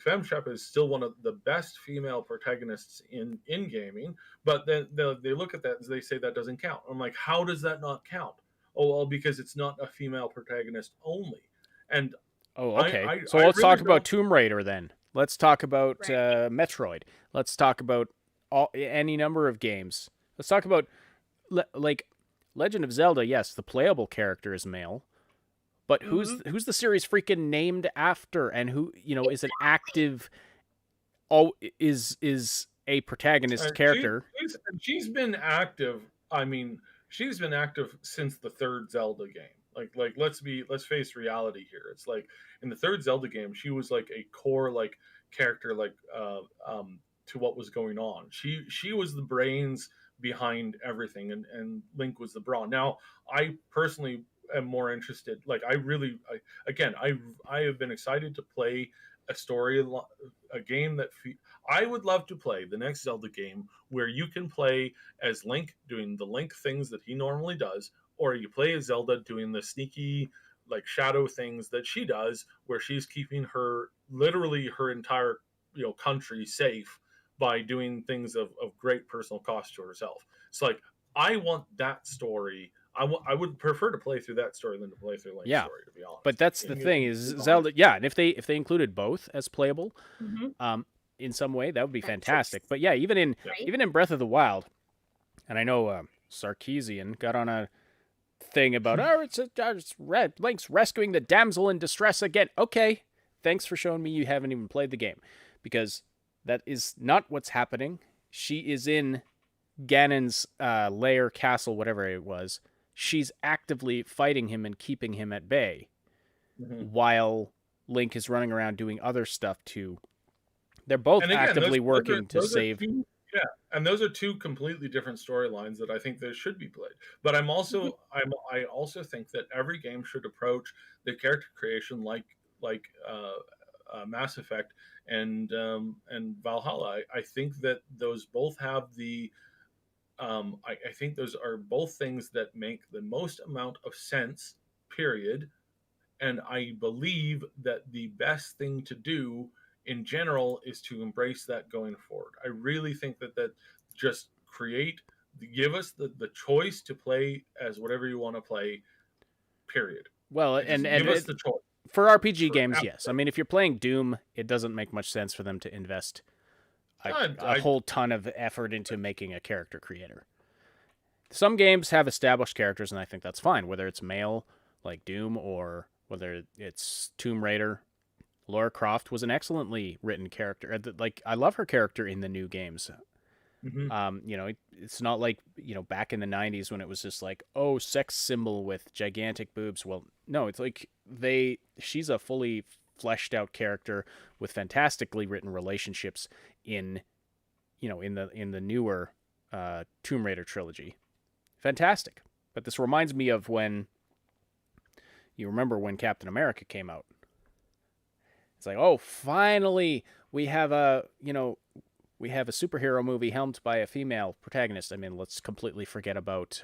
FemShep is still one of the best female protagonists in gaming, but then they look at that and they say that doesn't count. I'm like, how does that not count? Oh, well, because it's not a female protagonist only, and oh, okay. So let's talk about Tomb Raider then. Let's talk about Metroid. Let's talk about any number of games. Let's talk about like Legend of Zelda. Yes, the playable character is male, but who's the series freaking named after, and who is an active? Is a protagonist character? She's been active. I mean, she's been active since the third Zelda game. Like let's face reality here. It's like in the third Zelda game, she was like a core character to what was going on. She was the brains behind everything, and Link was the brawn. Now, I personally am more interested. I have been excited to play a game that I would love to play the next Zelda game where you can play as Link doing the Link things that he normally does, or you play as Zelda doing the sneaky shadow things that she does, where she's keeping literally her entire country safe by doing things of great personal cost to herself. It's I want that story. I would prefer to play through that story than to play through Link's story, to be honest. But that's the thing is Zelda. Yeah, and if they included both as playable, in some way, that would be fantastic. But yeah, even in Breath of the Wild, and I know Sarkeesian got on a thing about Link's rescuing the damsel in distress again. Okay, thanks for showing me you haven't even played the game, because that is not what's happening. She is in Ganon's lair, castle, whatever it was. She's actively fighting him and keeping him at bay, while Link is running around doing other stuff too. They're both actively working to save. And those are two completely different storylines that I think they should be played. But I also think that every game should approach the character creation like Mass Effect and Valhalla. I think that those both have the. I think those are both things that make the most amount of sense. Period. And I believe that the best thing to do in general is to embrace that going forward. I really think that just give us the choice to play as whatever you want to play, period. Well, and give us the choice. For RPG games, yes. I mean, if you're playing Doom, it doesn't make much sense for them to invest a whole ton of effort into making a character creator. Some games have established characters, and I think that's fine, whether it's male, like Doom, or whether it's Tomb Raider. Lara Croft was an excellently written character. I love her character in the new games. It's not like, back in the 90s when it was just sex symbol with gigantic boobs. Well, no, it's she's a fully fleshed out character with fantastically written relationships in the newer Tomb Raider trilogy. Fantastic. But this reminds me of when, you remember when Captain America came out. It's like, oh, finally we have a superhero movie helmed by a female protagonist. I mean, let's completely forget about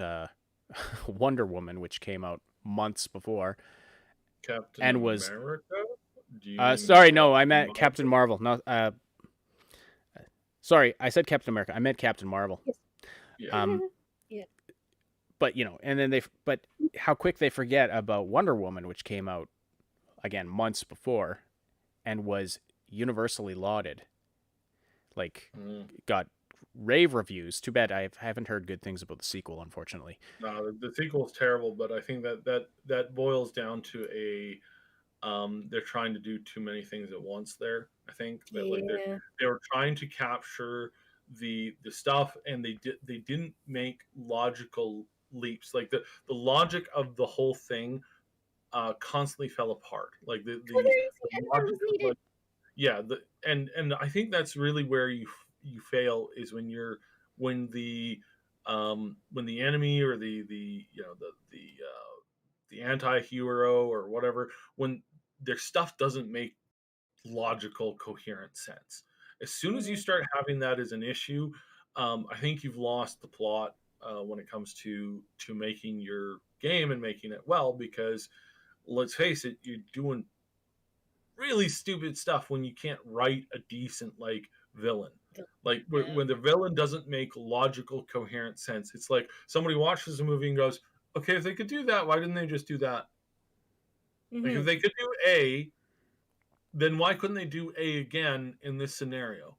Wonder Woman, which came out months before. Captain and was America? Sorry, no, I meant Captain Marvel. No, sorry, I said Captain America. I meant Captain Marvel. Yeah. Yeah. But and then but how quick they forget about Wonder Woman, which came out again months before, and was universally lauded. Like, got rave reviews. Too bad I haven't heard good things about the sequel, unfortunately. No, the sequel's terrible, but I think that boils down to they're trying to do too many things at once there. I think that they were trying to capture the stuff, and they didn't make logical leaps. Like the logic of the whole thing constantly fell apart. Like the logic of, like, yeah, and I think that's really where you fail, is when the enemy or the anti-hero or whatever, when their stuff doesn't make logical, coherent sense. As soon as you start having that as an issue, I think you've lost the plot when it comes to making your game and making it well. Because let's face it, you're doing really stupid stuff when you can't write a decent villain. Like when the villain doesn't make logical, coherent sense. It's like somebody watches a movie and goes, "Okay, if they could do that, why didn't they just do that? Like, if they could do A, then why couldn't they do A again in this scenario?"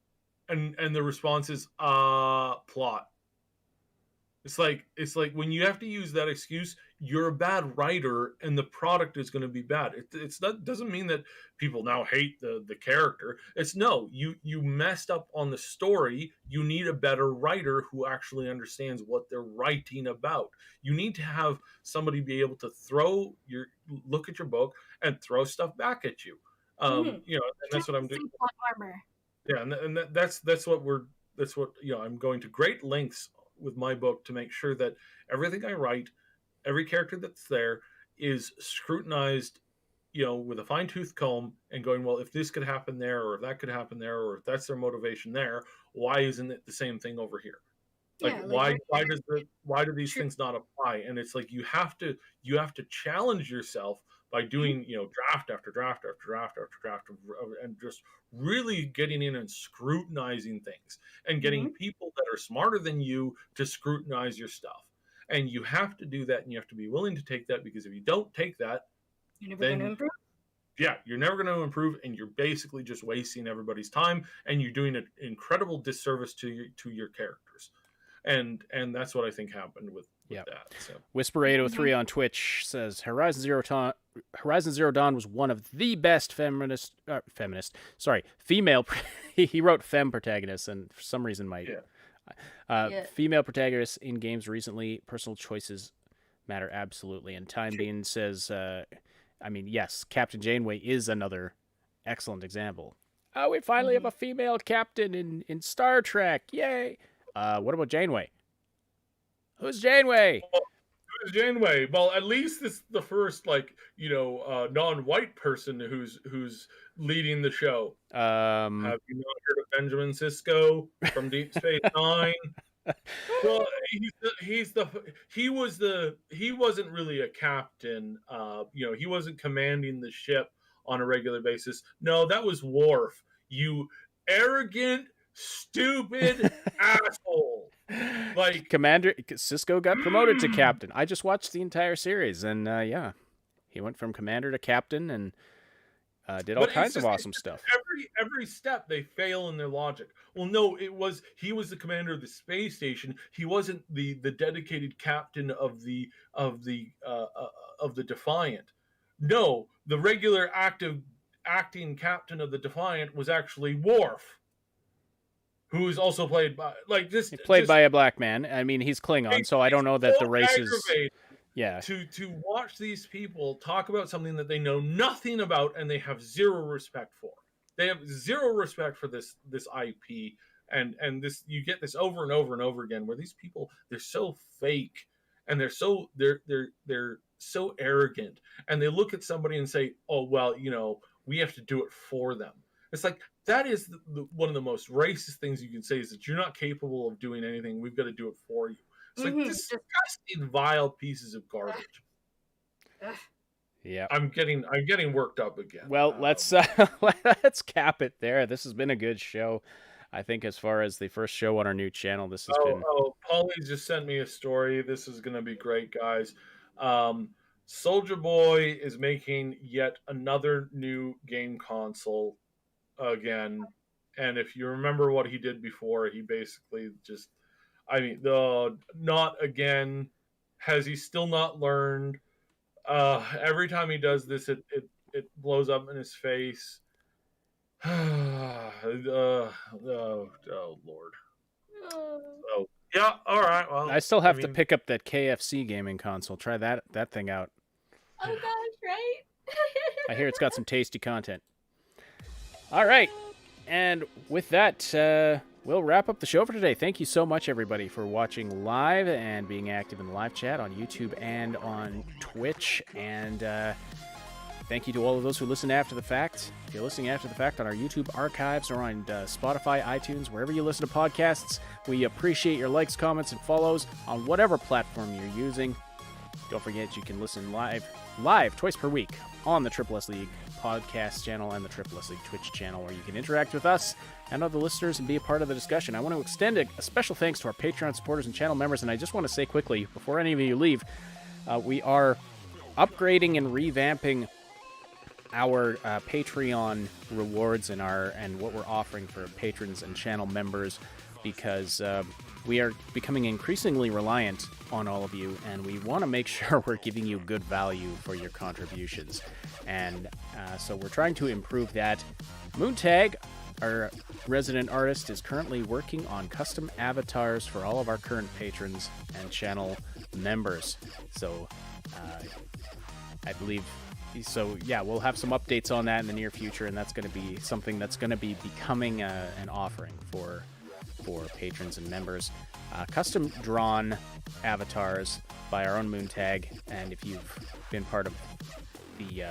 And the response is plot. It's like when you have to use that excuse, you're a bad writer, and the product is going to be bad. It's not, doesn't mean that people now hate the character. It's no, you messed up on the story. You need a better writer who actually understands what they're writing about. You need to have somebody be able to look at your book and throw stuff back at you. And that's what I'm doing. Armor. Yeah, and that's what I'm going to great lengths with my book to make sure that everything I write, every character that's there, is scrutinized, with a fine-tooth comb, and going, well, if this could happen there, or if that could happen there, or if that's their motivation there, why isn't it the same thing over here? Why do these things not apply? And it's like you have to challenge yourself by doing draft after draft after draft after draft, and just really getting in and scrutinizing things, and getting people that are smarter than you to scrutinize your stuff. And you have to do that, and you have to be willing to take that, because if you don't take that, you're never going to improve. Yeah, you're never going to improve, and you're basically just wasting everybody's time, and you're doing an incredible disservice to your characters. And that's what I think happened with that. So. Whisper803 on Twitch says Horizon Zero Dawn was one of the best female. He wrote femme protagonists, and for some reason female protagonists in games recently. Personal choices matter absolutely. And Time Bean says, yes, Captain Janeway is another excellent example. We finally have a female captain in Star Trek. Yay! What about Janeway? Who's Janeway? Who's Janeway? Well, at least this is the first non-white person who's leading the show. Have you not heard of Benjamin Sisko from Deep Space Nine? Well, he wasn't really a captain. He wasn't commanding the ship on a regular basis. No, that was Worf. You arrogant, stupid asshole. Like, Commander Sisko got promoted to captain. I just watched the entire series, and he went from commander to captain, and did all kinds of awesome stuff. Every step they fail in their logic. Well, no, he was the commander of the space station. He wasn't the dedicated captain of the Defiant. No, the regular acting captain of the Defiant was actually Worf, who is also played by by a black man. I mean, he's Klingon, so I don't know that the race is. Yeah. To watch these people talk about something that they know nothing about, and they have zero respect for. They have zero respect for this IP, and this, you get this over and over and over again, where these people, they're so fake, and they're so arrogant, and they look at somebody and say, oh well, we have to do it for them. It's like, that is one of the most racist things you can say, is that you're not capable of doing anything, we've got to do it for you. It's like disgusting, vile pieces of garbage. Yeah, I'm getting worked up again. Well, let's cap it there. This has been a good show. I think as far as the first show on our new channel, this has been. Oh, Paulie just sent me a story. This is going to be great, guys. Soulja Boy is making yet another new game console again, and if you remember what he did before, he basically just, not again. Has he still not learned? Every time he does this, it blows up in his face. Oh Lord. Oh yeah, all right. Well, I still have to pick up that KFC gaming console. Try that thing out. Oh gosh, right? I hear it's got some tasty content. All right, and with that, we'll wrap up the show for today. Thank you so much, everybody, for watching live and being active in the live chat on YouTube and on Twitch. And thank you to all of those who listen after the fact. If you're listening after the fact on our YouTube archives or on Spotify, iTunes, wherever you listen to podcasts, we appreciate your likes, comments, and follows on whatever platform you're using. Don't forget, you can listen live twice per week on the Triple S League podcast channel and the Triple S League Twitch channel, where you can interact with us and other listeners and be a part of the discussion. I want to extend a special thanks to our Patreon supporters and channel members, and I just want to say quickly, before any of you leave, we are upgrading and revamping our Patreon rewards and what we're offering for patrons and channel members, because we are becoming increasingly reliant on all of you, and we want to make sure we're giving you good value for your contributions. And so we're trying to improve that. Moontag, our resident artist, is currently working on custom avatars for all of our current patrons and channel members. So I believe... So yeah, we'll have some updates on that in the near future, and that's going to be something that's going to be becoming an offering for patrons and members. Custom drawn avatars by our own Moontag, and if you've been part of the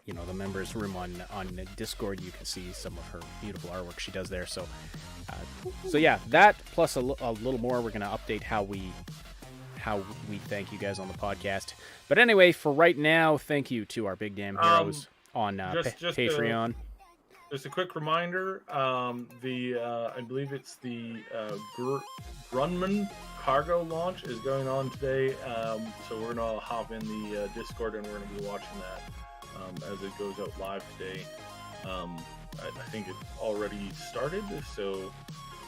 the members room on Discord, you can see some of her beautiful artwork she does there. So yeah, that plus a little more. We're going to update how we thank you guys on the podcast. But anyway, for right now, thank you to our Big Damn Heroes on Patreon. Just a quick reminder, I believe it's the Grumman cargo launch is going on today, so we're going to hop in the Discord and we're going to be watching that as it goes out live today. I think it already started, so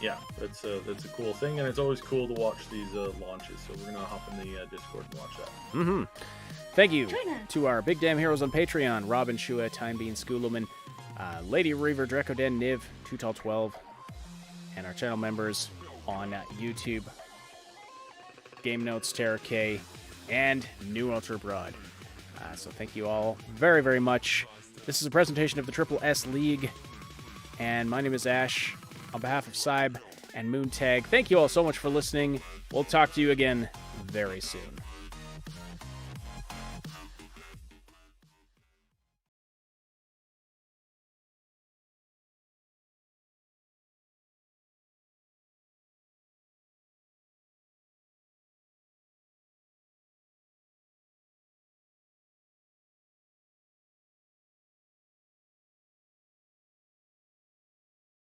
yeah, that's a cool thing, and it's always cool to watch these launches, so we're going to hop in the Discord and watch that. Mm-hmm. Thank you to our Big Damn Heroes on Patreon, Robin Shua, Time Bean Schoolman, Lady Reaver, Dracoden, Niv, Too Tall 12, and our channel members on YouTube, Game Notes, Terra K, and New Ultra Broad. So thank you all very, very much. This is a presentation of the Triple S League, and my name is Ash. On behalf of Saib and Moontag, thank you all so much for listening. We'll talk to you again very soon.